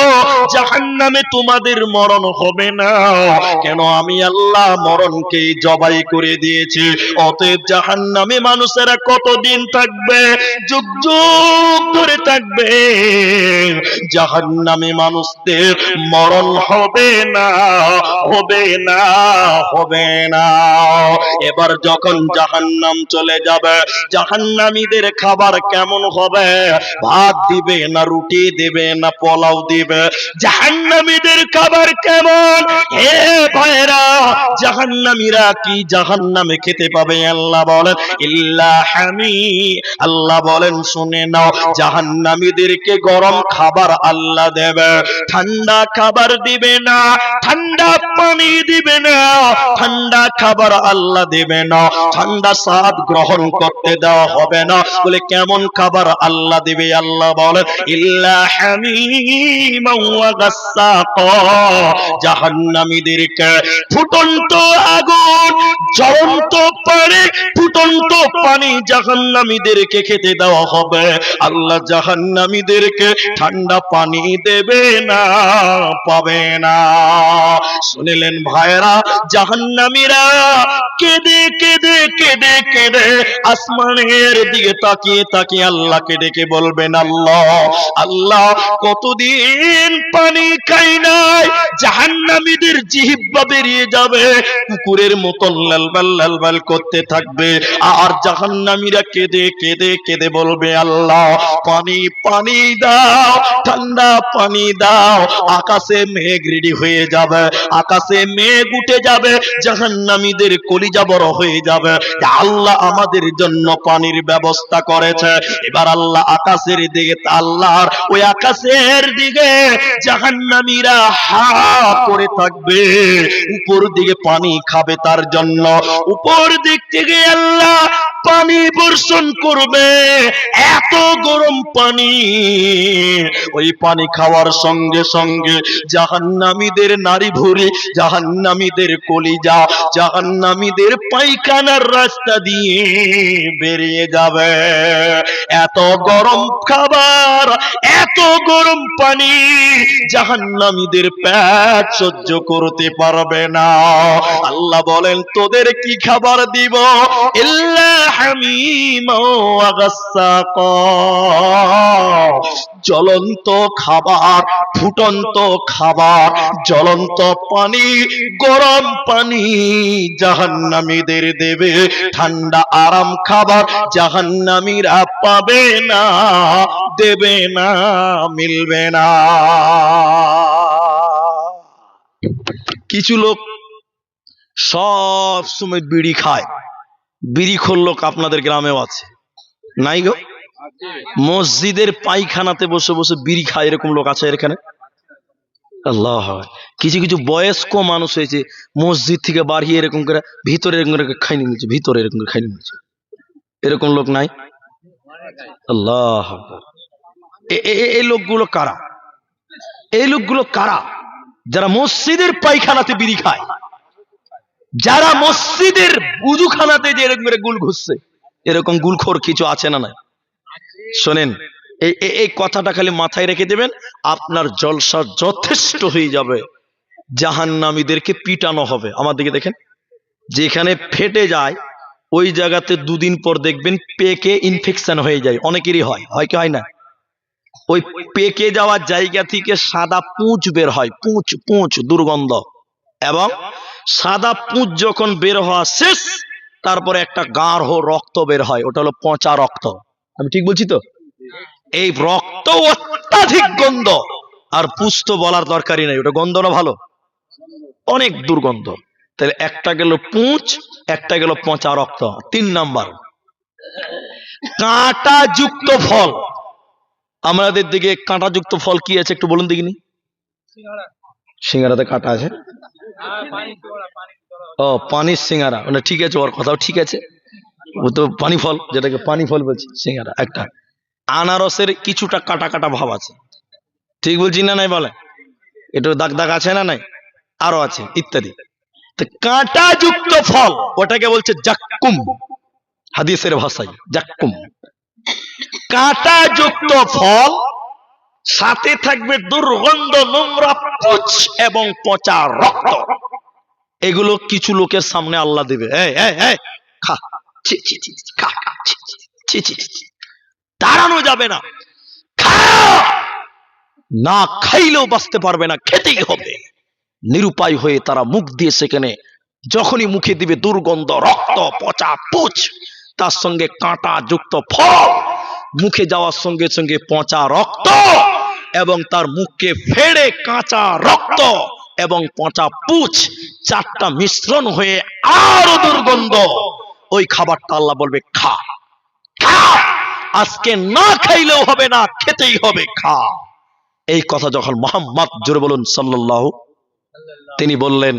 জাহান্নামে তোমাদের মরণ হবে না, কেন আমি আল্লাহ মরণকে জবাই করে দিয়েছি। অতএব জাহান্নামে মানুষেরা কতদিন থাকবে? যুগ যুগ ধরে থাকবে। জাহান্নামে মানুষদের মরণ হবে না, হবে না, হবে না। এবার যখন জাহান্নাম চলে যাবে, জাহান্নামীদের খাবার কেমন হবে? ভাত দিবে না রুটি দিবে না পোলাও দিবে? জাহান্নামীদের খাবার কেমন? হে ভাইরা, জাহান্নামীরা কি জাহান্নামে খেতে পাবে? আল্লাহ বলেন ইল্লা হামিম। আল্লাহ বলেন শুনে নাও, জাহান্নামীদেরকে গরম খাবার আল্লাহ দেবে, ঠান্ডা খাবার দিবে না, ঠান্ডা পানি দিবে না, ঠান্ডা খাবার আল্লাহ দেবে না, ঠান্ডা স্বাদ গ্রহণ করতে দেওয়া হবে না। বলে কেমন খাবার আল্লাহ দেবে? আল্লাহ বলেন ইল্লা হামিম ওয়া গাসসাকা। জাহান্নামীদেরকে ফুটন্ত আগুন, জ্বলন্ত পানি, ফুটন্ত পানি জাহান্নামীদেরকে খেতে দেওয়া হবে। আল্লাহ জাহান্নামীদেরকে ঠান্ডা পানি দেবে না, পাবে না। শুনলেন ভাইরা, জাহান্নামীরা কেঁদে কেঁদে কেঁদে কেঁদে আসমানের দিকে তাকিয়ে তাকিয়ে আল্লাহকে ডেকে বলবেন, আল্লাহ, আল্লাহ, কতদিন পানি খাই নাই। জাহান্নামীদের জিহ্বা বেরিয়ে যাবে, কুকুরের মতন লালবাল লালবাল করতে থাকবে। আর জাহান্নামীরা কেঁদে কেঁদে কেঁদে বলবে, আল্লাহ, পানি পানি দাও, ঠান্ডা পানি দাও। আকাশে মেঘ রেডি হয়ে যাবে, আকাশে মেঘ উঠে যাবে, জাহান্নামীদের কলিজা বড় হয়ে যাবে। আল্লাহ আমাদের জন্য পানির ব্যবস্থা করেছে। এবার আল্লাহ আকাশের দিকে, আল্লাহর ওই আকাশের দিকে জাহান্নামীরা হা করে থাকবে, উপর দিকে পানি খাবে তার জন্য। উপর দিক থেকে আল্লাহ পানি বর্ষণ করবে, এত গরম পানি। ওই পানি খাওয়ার সঙ্গে সঙ্গে জাহান্নামীদের নারী ভুঁড়ি, জাহান্নামীদের কলিজা, জাহান্নামীদের পায়খানার রাস্তা দিয়ে বেরিয়ে যাবে। এত গরম খাবার, এত গরম পানি জাহান্নামীদের পেট সহ্য করতে পারবে না। আল্লাহ বলেন, তোদের কি খাবার দিব? ইল্লা হামিম ওয়া গাসসাকা। জ্বলন্ত খাবার, ফুটন্ত খাবার, জ্বলন্ত পানি, গরম পানি জাহান্নামীদের দেবে। ঠান্ডা আরাম খাবার জাহান্নামীরা পাবে না, দেবে না, মিলবে না। কিছু লোক সব সময় বিড়ি খায়, বিড়িখোর লোক আপনাদের গ্রামেও আছে, নাই গো? মসজিদের পায়খানাতে বসে বসে বিড়ি খায়, এরকম লোক আছে এখানে? আল্লাহ। কিছু কিছু বয়স্ক মানুষ হয়েছে, মসজিদ থেকে বাড়িয়ে এরকম করে ভিতরে এরকম করে খাই নিয়েছে, ভিতরে এরকম করে খাই নিয়েছে, এরকম লোক নাই? আল্লাহ। এই লোকগুলো কারা? এই লোকগুলো কারা? যারা মসজিদের পায়খানাতে বিড়ি খায়, যারা মসজিদের উযুখানাতে যে এরকম করে গুল ঘুষছে, এরকম গুলখোর কিছু আছে না? নাই? শোনেন, এই কথাটা খালি মাথায় রেখে দেবেন, আপনার জলসা যথেষ্ট হয়ে যাবে। জাহান্নামীদেরকে পিটানো হবে। আমার দিকে দেখেন, যেখানে ফেটে যায় ওই জায়গাতে দুদিন পর দেখবেন পেকে ইনফেকশন হয়ে যায়। অনেকেরই হয়, হয় কি হয় না? ওই পেকে যাওয়ার জায়গা থেকে সাদা পুঁজ বের হয়, পুঁজ পুঁজ, দুর্গন্ধ। এবং সাদা পুঁজ যখন বের হওয়া শেষ, তারপরে একটা গাঢ় রক্ত বের হয়, ওটা হলো পচা রক্ত। আমি ঠিক বলছি তো? এই রক্ত অত্যাধিক গন্ধ, আর পুষ্ট বলার দরকারই নাই, ওটা গন্ধ না ভালো, অনেক দুর্গন্ধ। তাহলে একটা গেল পুঁজ, একটা গেল পচা রক্ত। 3 নাম্বার, কাঁটা যুক্ত ফল। আমাদের দিকে কাঁটা যুক্ত ফল কি আছে একটু বলুন দেখিনি? সিঙ্গারাতে কাটা আছে? ও, পানির সিঙ্গারা, মানে ঠিক আছে, ওর কথাও ঠিক আছে। ও তো পানি ফল, যেটাকে পানি ফল বলছে, সিঙ্গারা একটা। আনারসের কিছুটা কাটা কাটা ভাব আছে, ঠিক বলছি না নাই বলে? একটু দাগ দাগ আছে না নাই? আরো আছে ইত্যাদি। তো কাঁটা যুক্ত ফল ওটাকে বলছে জাক্কুম, হাদিসের ভাষায় জাক্কুম। কাঁটা যুক্ত ফল, সাথে থাকবে দুর্গন্ধ, নোংরা, পুঁজ এবং পচা রক্ত। এগুলো কিছু লোকের সামনে আল্লাহ দেবে, এই এই এই খা, ছি ছি ছি ছি, খা, ছি ছি ছি ছি, দাঁড়ানো যাবে না, খা, না খাইলেও বাঁচতে পারবে না, খেতেই হবে। নিরুপায় হয়ে তারা মুখ দিয়ে সেখানে যখনই মুখে দিবে দুর্গন্ধ, রক্ত, পচা, পুঁজ, তার সঙ্গে কাঁটা যুক্ত ফল, মুখে যাওয়ার সঙ্গে সঙ্গে পচা রক্ত, এবং তার মুখকে ফেড়ে কাঁচা রক্ত এবং পচা পুঁজ, চারটা মিশ্রণ হয়ে আরো দুর্গন্ধ। ওই খাবারটা আল্লাহ বলবে খা, খা, আজকে না খাইলেও হবে না, খেতেই হবে, খা। এই কথা যখন মুহাম্মদ, জোরে বলুন সাল্লাল্লাহু, তিনি বললেন,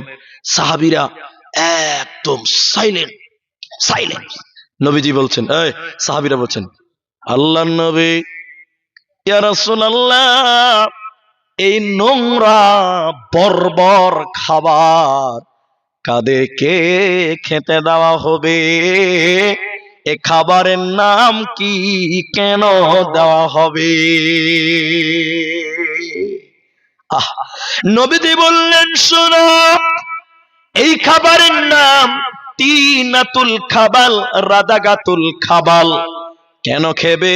সাহাবীরা একদম সাইলেন্ট, সাইলেন্ট। নবীজি বলছেন, এই সাহাবীরা বলছেন, আল্লাহর নবী, ইয়া রাসূলুল্লাহ, এই নোংরা বর্বর খাবার কাদেরকে খেতে দেওয়া হবে? এ খাবারের নাম কি, কেন দেওয়া হবে? নবীজি বললেন, শোনো, এই খাবারের নাম তিনাতুল খাবাল, রাদাগাতুল খাবাল। কেন খেবে,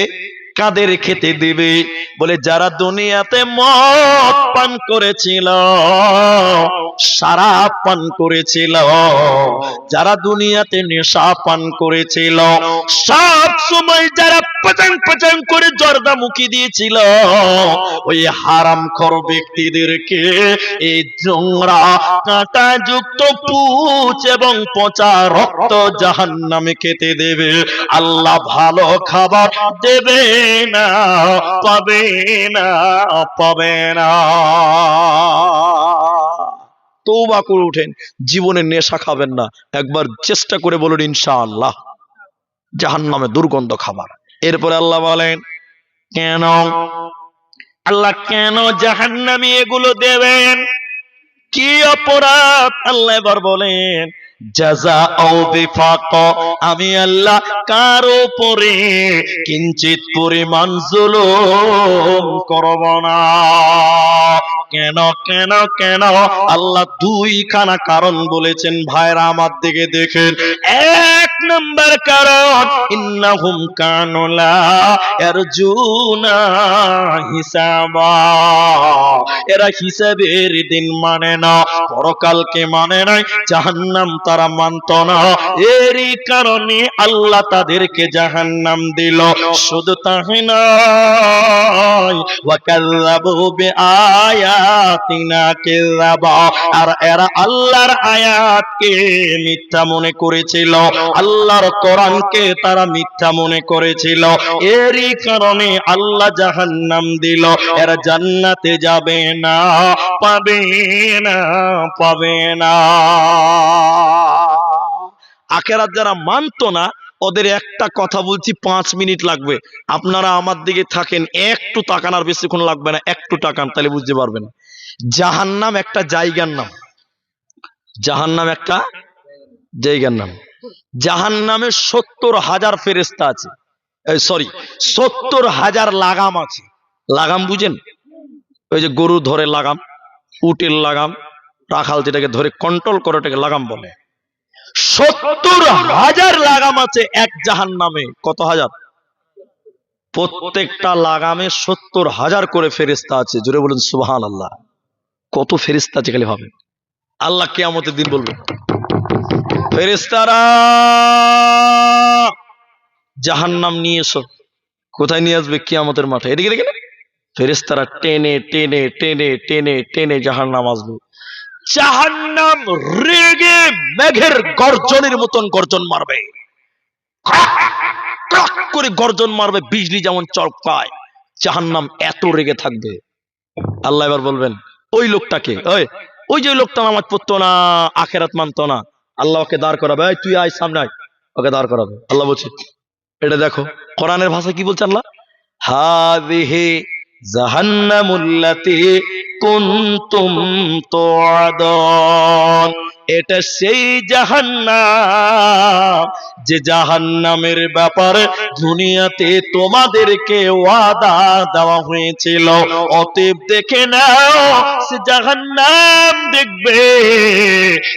কাদের খেতে দিবে? বলে যারা দুনিয়াতে মদ পান করেছিল, শরাব পান করেছিল, যারা দুনিয়াতে নেশা পান করেছিল, সব সময় যারা পচাং পচাং করে জর্দা মুখি দিয়েছিল, ওই হারামখোর ব্যক্তিদেরকে এই নোংরা কাঁটা যুক্ত পুঁজ এবং পচা রক্ত জাহান্নামে খেতে দেবে। আল্লাহ ভালো খাবার দেবে না, পাবে না, পাবে না। তওবা করে উঠেন, জীবনে নেশা খাবেন না, একবার চেষ্টা করে বলুন ইনশাআল্লাহ। জাহান্নামে দুর্গন্ধ খাবার। এরপরে আল্লাহ বলেন, কেন আল্লাহ কেন জাহান্নামে এগুলো দেবেন, কি অপরাধ? আল্লাহ এবার বলেন, জাযাউ বিফাক, আমি আল্লাহ কার উপরে কিঞ্চিত পরিমাণ জুলুম করব না। কেন কেন কেন? আল্লাহ দুইখানা কারণ বলেছেন। ভাইরা আমার দিকে দেখেন, এক নম্বর কারণ, ইন্নাহুম কানু লা ইয়ারজুনা হিসাবা, এরা হিসাবের দিন মানে না, পরকালকে মানে নাই, জাহান্নাম তারা মানত না, এরই কারণে আল্লাহ তাদেরকে জাহান্নাম দিল। শুধু তাই নয়, ওয়া কাযযাবু বিআয়াতিনা কিযাবা, আর এরা আল্লাহর আয়াতকে মিথ্যা মনে করেছিল, আল্লাহর কোরআনকে তারা মিথ্যা মনে করেছিল, এরই কারণে আল্লাহ জাহান্নাম দিল। এরা জান্নাতে যাবে না, পাবে না, পাবে না। আখিরাত যারা মানতো না, ওদের একটা কথা বলছি, 5 মিনিট লাগবে। আপনারা আমার দিকে থাকেন, একটু তাকান, আর বেশিক্ষণ লাগবে না, একটু তাকান, তাহলে বুঝতে পারবেন। জাহান্নাম একটা জায়গার নাম, জাহান্নাম একটা জায়গার নাম। জাহান্নামে 70,000 ফেরেশতা আছে, সরি 70,000 লাগাম আছে। লাগাম বুঝেন? ওই যে গরু ধরে লাগাম, উটের লাগাম, রাখাল যেটাকে ধরে কন্ট্রোল করে, ওটাকে লাগাম বলে। 70,000 লাগাম আছে এক জাহান্নামে। কত হাজার? প্রত্যেকটা লাগামে 70,000 করে ফেরেশতা আছে। জোরে বলুন সুবহানাল্লাহ। কত ফেরেশতা আছে খালি ভাবেন। আল্লাহ কিয়ামতের দিন বলবে, ফেরেশতারা জাহান্নাম নিয়ে এসো। কোথায় নিয়ে আসবে? কিয়ামতের মাঠে। এদিকে দেখেন, ফেরেশতারা টেনে টেনে টেনে টেনে টেনে জাহান্নাম আসবে। জাহান্নাম রেগে মেঘের গর্জনের মতন গর্জন মারবে, ক্রাক করে গর্জন মারবে, বিজলি যেমন চমকায়। জাহান্নাম এত রেগে থাকবে। আল্লাহ এবার বলবেন, ওই লোকটাকে, ওই যে লোকটা নামাজ পড়তো না, আখেরাত মানতো না, আল্লাহ ওকে দাঁড় করাবে, এই তুই আয় সামনে আয়, ওকে দাঁড় করাবে। আল্লাহ বলছে, এটা দেখো কোরআনের ভাষা কি বলছে আল্লাহ, হাযিহি জাহান্নামুল্লাতী কুনতুম তুআদুন, এটা সেই জাহান্নাম যে জাহান্নামের ব্যাপারে দুনিয়াতে তোমাদেরকে ওয়াদা দেওয়া হয়েছিল। অতএব দেখে নাও, সে জাহান্নাম দেখবে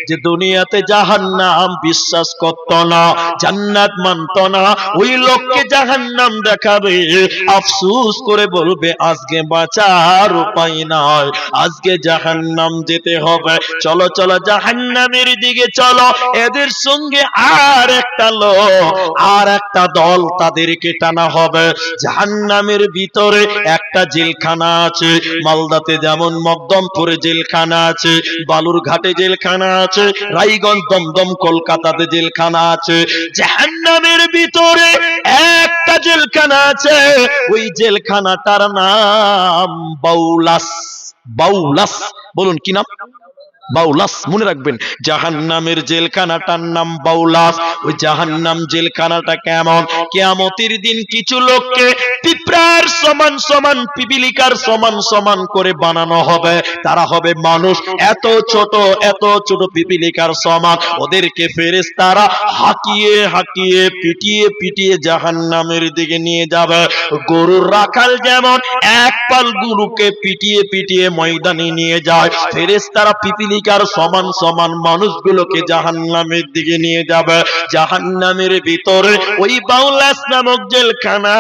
যে দুনিয়াতে জাহান্নাম বিশ্বাস করত না, জান্নাত মানত না, ওই লোককে জাহান্নাম দেখাবে, আফসোস করে বলবে আজকে বাঁচার উপায় নাই, আজকে জাহান্নাম যেতে হবে, চলো চলো জাহান্নামের দিকে চলো। এদের সঙ্গে আর একটা লোক, আর একটা দল, তাদেরকে টানা হবে। জাহান্নামের ভিতরে একটা জেলখানা আছে, মালদাতে যেমন মকদমপুরে জেলখানা আছে, বালুরঘাটে জেলখানা আছে, রায়গঞ্জ দমদম কলকাতাতে জেলখানা আছে। জাহান্নামের ভিতরে একটা জেলখানা আছে, ওই জেলখানাটার নাম বাউলাস। বাউলাস, বলুন কি নাম? বাউলাস, মনে রাখবেন জাহান্নামের জেলখানাটার নাম বাউলাস। ওই জাহান্নাম জেলখানাটা কেমন? কিয়ামতের দিন কিছু লোককে পিঁপড়ার সমান সমান, পিপিলিকার সমান সমান করে বানানো হবে। তারা হবে মানুষ, এত ছোট পিপিলিকার সমান। ওদেরকে ফেরেশতারা হাঁকিয়ে হাঁকিয়ে, পিটিয়ে পিটিয়ে জাহান্নামের দিকে নিয়ে যাবে। গরুর রাখাল যেমন এক পাল গরুকে পিটিয়ে পিটিয়ে ময়দানে নিয়ে যায়, ফেরেশতারা পিপিলিকার সমান সমান মানুষগুলোকে জাহান্নামের দিকে নিয়ে যাবে। জাহান্নামের ভিতরে ওই বাউলাস নামক জেলখানা,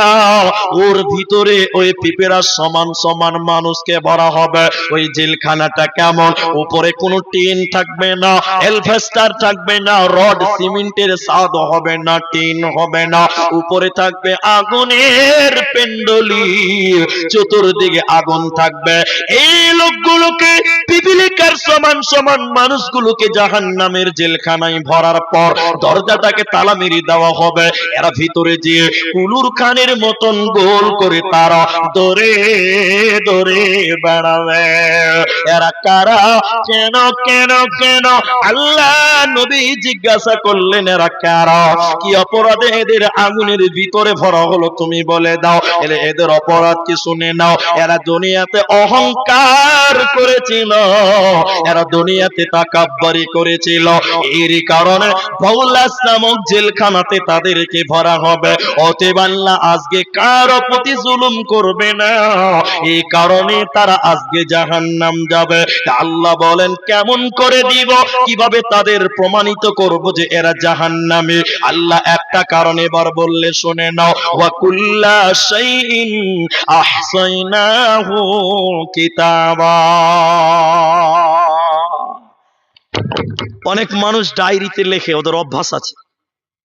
ওর ভিতরে ওই পিঁপড়ার সমান সমান মানুষকে ভরা হবে। ওই জেলখানাটা কেমন? উপরে কোনো টিন থাকবে না, এলভেস্টার থাকবে না, রড সিমেন্টের ছাদ হবে না, টিন হবে না, উপরে থাকবে আগুনের পেন্ডলি, চতুর্দিকে আগুন থাকবে। এই লোকগুলোকে, পিপিলিকার সমান সমান মানুষগুলোকে জাহান্নামের জেলখানায় ভরার পর দরজাটাকে তালা মেরে দেওয়া হবে। এরা ভিতরে যে কুলুর খানের মতন গোল করে তারা দৌড়ে দৌড়ে বেড়াবে। এরা কারা? কেন কেন কেন? আল্লাহ নবী জিজ্ঞাসা করলেন, এরা কারা? কি অপরাধে এদের আগুনের ভিতরে ভরা হলো তুমি বলে দাও। এদের অপরাধ কি শুনে নাও। এরা দুনিয়াতে অহংকার করেছিল, এরা দুনিয়াতে তাকাব্বুরি করেছিল, এর কারণে বাউলাস নামক জেলখানাতে তাদেরকে ভরা হবে। অতএব আল্লাহ আজকে কারো প্রতি জুলুম করবে না, এই কারণে তারা আজকে জাহান্নাম যাবে। আল্লাহ বলেন কেমন করে দিব, কিভাবে তাদের প্রমাণিত করব যে এরা জাহান্নামী। আল্লাহ একটা কারণ এবার বললে শুনে নাও, ওয়া কুল্লা শাইইন আহসাইনাহু কিতাবা। অনেক মানুষ ডায়েরিতে লেখে, ওদের অভ্যাস আছে,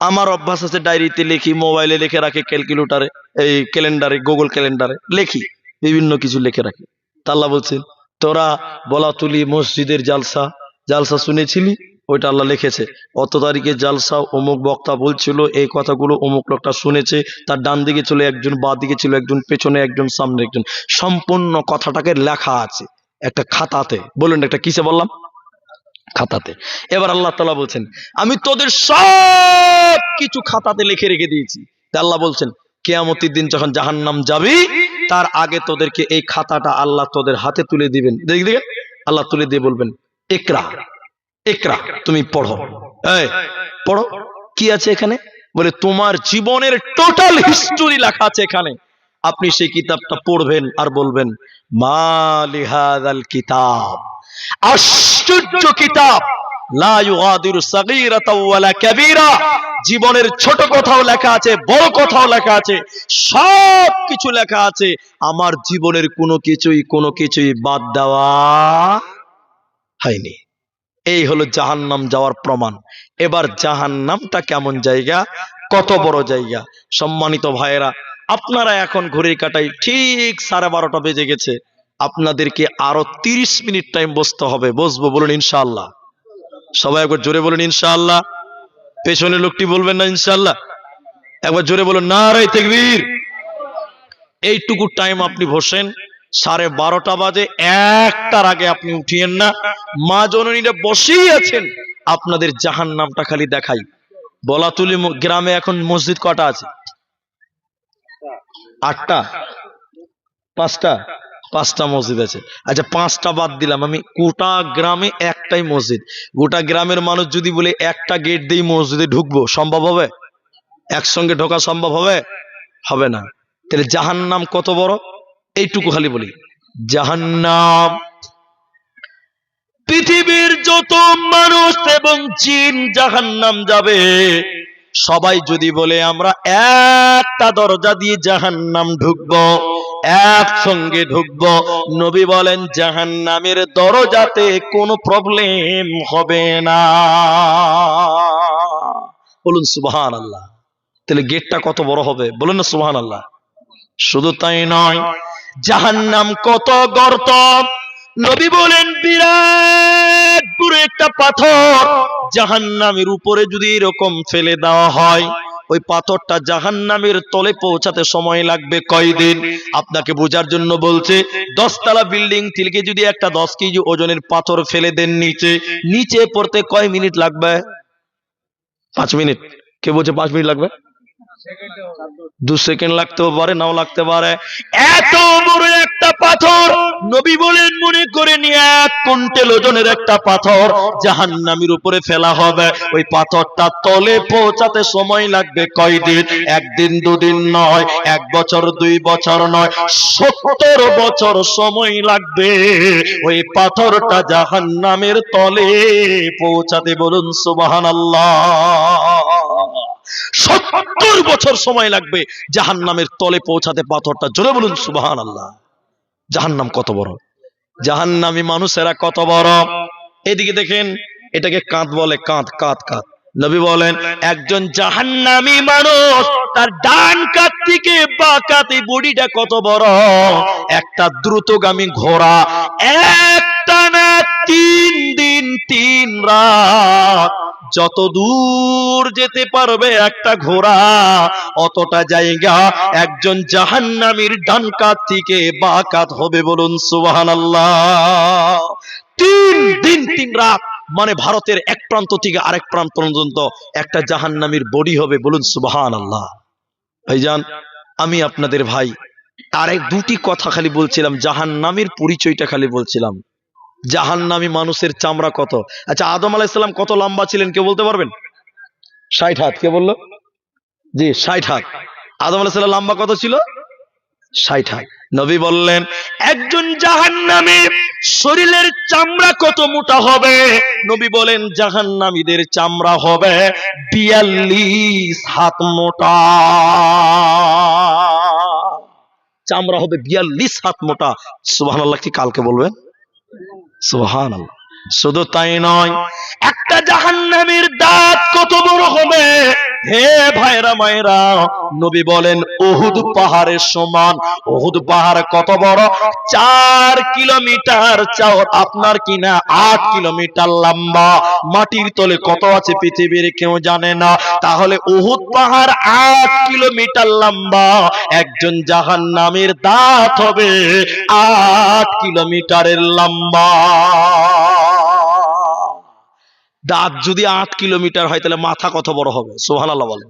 আমার অভ্যাস আছে, ডায়েরিতে লিখি, মোবাইলে লিখে রাখে, ক্যালকুলেটরে, এই ক্যালেন্ডারে, গুগল ক্যালেন্ডারে লিখি, বিভিন্ন কিছু লিখে রাখি। তা আল্লাহ বলছেন, তোরা বলা তুলি মসজিদের জালসা, জালসা শুনেছিলি, ওইটা আল্লাহ লিখেছে, অত তারিখে জালসা, অমুক বক্তা বলছিল এই কথাগুলো, অমুক লোকটা শুনেছে, তার ডান দিকে ছিল একজন, বাঁ দিকে ছিল একজন, পেছনে একজন, সামনে একজন, সম্পূর্ণ কথাটাকে লেখা আছে একটা খাতাতে। বলুন একটা কিসে বললাম? খাতাতে। এবার আল্লাহ তাআলা বলছেন, আমি তোদের সব কিছু খাতাতে লিখে রেখে দিয়েছি। আল্লাহ বলছেন কিয়ামতের দিন যখন জাহান্নাম যাবি, তার আগে তোদেরকে এই খাতাটা আল্লাহ তোদের হাতে তুলে দিবেন। দেখে আল্লাহ তুলে দিয়ে বলবেন, ইকরা ইকরা, তুমি পড়ো। এই পড়ো, কি আছে এখানে? বলে তোমার জীবনের টোটাল হিস্টোরি লেখা আছে এখানে। আপনি সেই কিতাবটা পড়বেন আর বলবেন, মা লিহাযাল কিতাব, আশ্চর্য কিতাব, লা ইউগাদিরু সাগীরাতাও ওয়ালা কাবীরা, জীবনের ছোট কথাও লেখা আছে, বড় কথাও লেখা আছে, সব কিছু লেখা আছে। আমার জীবনের কোনো কিছুই বাদ দেওয়া হয়নি। এই হলো জাহান্নাম যাওয়ার প্রমাণ। এবার জাহান্নামটা কেমন জায়গা, কত বড় জায়গা। সম্মানিত ভাইয়েরা, আপনারা এখন ঘড়ির কাঁটায় ঠিক 12:30 বেজে গেছে, আপনাদেরকে আরো 30 মিনিট টাইম বসতে হবে। বসবো? বলুন ইনশাআল্লাহ। সবাই একবার জোরে বলুন ইনশাআল্লাহ। পেছনে লোকটি বলবেন না ইনশাআল্লাহ? একবার জোরে বলুন নারে তাকবীর। এইটুকু টাইম আপনি বসেন, 12:30 বাজে, একটার আগে আপনি উঠিয়েন না। মা জননীরা বসেই আছেন, আপনাদের জাহান্নামটা খালি দেখাই। বলাতুলি গ্রামে এখন মসজিদ কটা আছে? 8টা? 5টা? 5টা মসজিদ আছে। আচ্ছা 5টা বাদ দিলাম আমি, গোটা গ্রামে একটাই মসজিদ। গোটা গ্রামের মানুষ যদি বলে একটা গেট দিয়ে মসজিদে ঢুকবো, সম্ভব হবে? একসঙ্গে ঢোকা সম্ভব হবে? হবে না। তাহলে জাহান্নাম কত বড়, এইটুকু খালি বলি। জাহান্নাম, পৃথিবীর যত মানুষ এবং জিন জাহান্নাম যাবে, সবাই যদি বলে আমরা একটা দরজা দিয়ে জাহান্নাম ঢুকবো, একসঙ্গে ঢুকবো, নবী বলেন জাহান্নামের দরজাতে কোনো প্রবলেম হবে না। বলুন সুবহানাল্লাহ। তাহলে গেটটা কত বড় হবে, বলুন না সুবহানাল্লাহ। শুধু তাই নয়, জাহান্নাম কত গর্ত, নবী বলেন বিরাট বড় একটা পাথর জাহান্নামের উপরে যদি এরকম ফেলে দেওয়া হয়, ওই পাথরটা জাহান্নামের তলে পৌঁছাতে সময় লাগবে কয়দিন? আপনাকে বোঝার জন্য বলছে, 10 তলা বিল্ডিং থেকে যদি একটা 10 কেজি ওজনের পাথর ফেলে দেন নিচে, নিচে পড়তে কয় মিনিট লাগবে? 5 মিনিট। কে বলছে 5 মিনিট লাগবে? 2 সেকেন্ড লাগতেও পারে, নাও লাগতে পারে। এত বড় একটা পাথর, নবী বলেন মনে করে নিয়ে 1 কুইন্টাল ওজনের একটা পাথর জাহান্নামের উপরে ফেলা হবে, ওই পাথরটা তলে পৌঁছাতে সময় লাগবে কয়দিন? 1 দিন 2 দিন নয়, 1 বছর 2 বছর নয়, 70 বছর সময় লাগবে ওই পাথরটা জাহান্নামের তলে পৌঁছাতে। বলুন সুবহানাল্লাহ। 70 বছর সময় লাগবে জাহান্নামের তলে পৌঁছাতে পাথরটা। জোরে বলুন সুবহানাল্লাহ। জাহান্নাম কত বড়, জাহান্নামী মানুষেরা কত বড়। এদিকে দেখেন, এটাকে কাঁধ বলে, কাঁধ কাঁধ কাঁধ। নবী বলেন একজন জাহান্নামী মানুষ, তার ডান কাঁধ থেকে বাঁ কাঁধে বডিটা কত বড়, একটা দ্রুতগামী ঘোড়া একটানা 3 দিন 3 রাত যত দূর যেতে পারবে একটা ঘোড়া, অতটা জায়গা একজন জাহান্নামীর ডান কাঁধ থেকে বাঁ কাঁধ হবে। বলুন সুবহানাল্লাহ। 3 দিন 3 রাত, মানে ভারতের এক প্রান্ত থেকে আরেক প্রান্ত পর্যন্ত একটা জাহান্নামীর বডি হবে। বলুন সুবহানাল্লাহ। ভাইজান, আমি আপনাদের ভাই আরেক 2টি কথা খালি বলছিলাম, জাহান্নামীর পরিচয়টা খালি বলছিলাম। জাহান্নামী মানুষের চামড়া কত? আচ্ছা, আদম আলাইহিস সালাম কত লম্বা ছিলেন কেউ বলতে পারবেন? 60 হাত। কে বললো? জি 60 হাত। আদম আলাইহিস সালাম লম্বা কত ছিল? 60 হাত। নবী বললেন একজন জাহান্নামী শরীরের চামড়া কত মোটা হবে? নবী বলেন জাহান্নামীদের চামড়া হবে 42 হাত মোটা। চামড়া হবে 42 হাত মোটা। সুবহানাল্লাহ। কি কালকে বলবেন? সুবহানাল্লাহ। শুধু তাই নয়, একটা জাহান্নামীর দাঁত কত বড় হবে? হে ভাইরা মায়েরা, নবী বলেন উহুদ পাহাড়ের সমান। উহুদ পাহাড় কত বড়? 4 কিলোমিটার চওড়া, আপনার কিনা 8 কিলোমিটার লম্বা। মাটির তলে কত আছে পৃথিবীর কেউ জানে না। তাহলে উহুদ পাহাড় 8 কিলোমিটার লম্বা, একজন জাহান্নামীর দাঁত হবে 8 কিলোমিটারের লম্বা। দাঁত যদি 8 কিলোমিটার হয়, তাহলে মাথা কত বড় হবে? সুবহানাল্লাহ বলেন।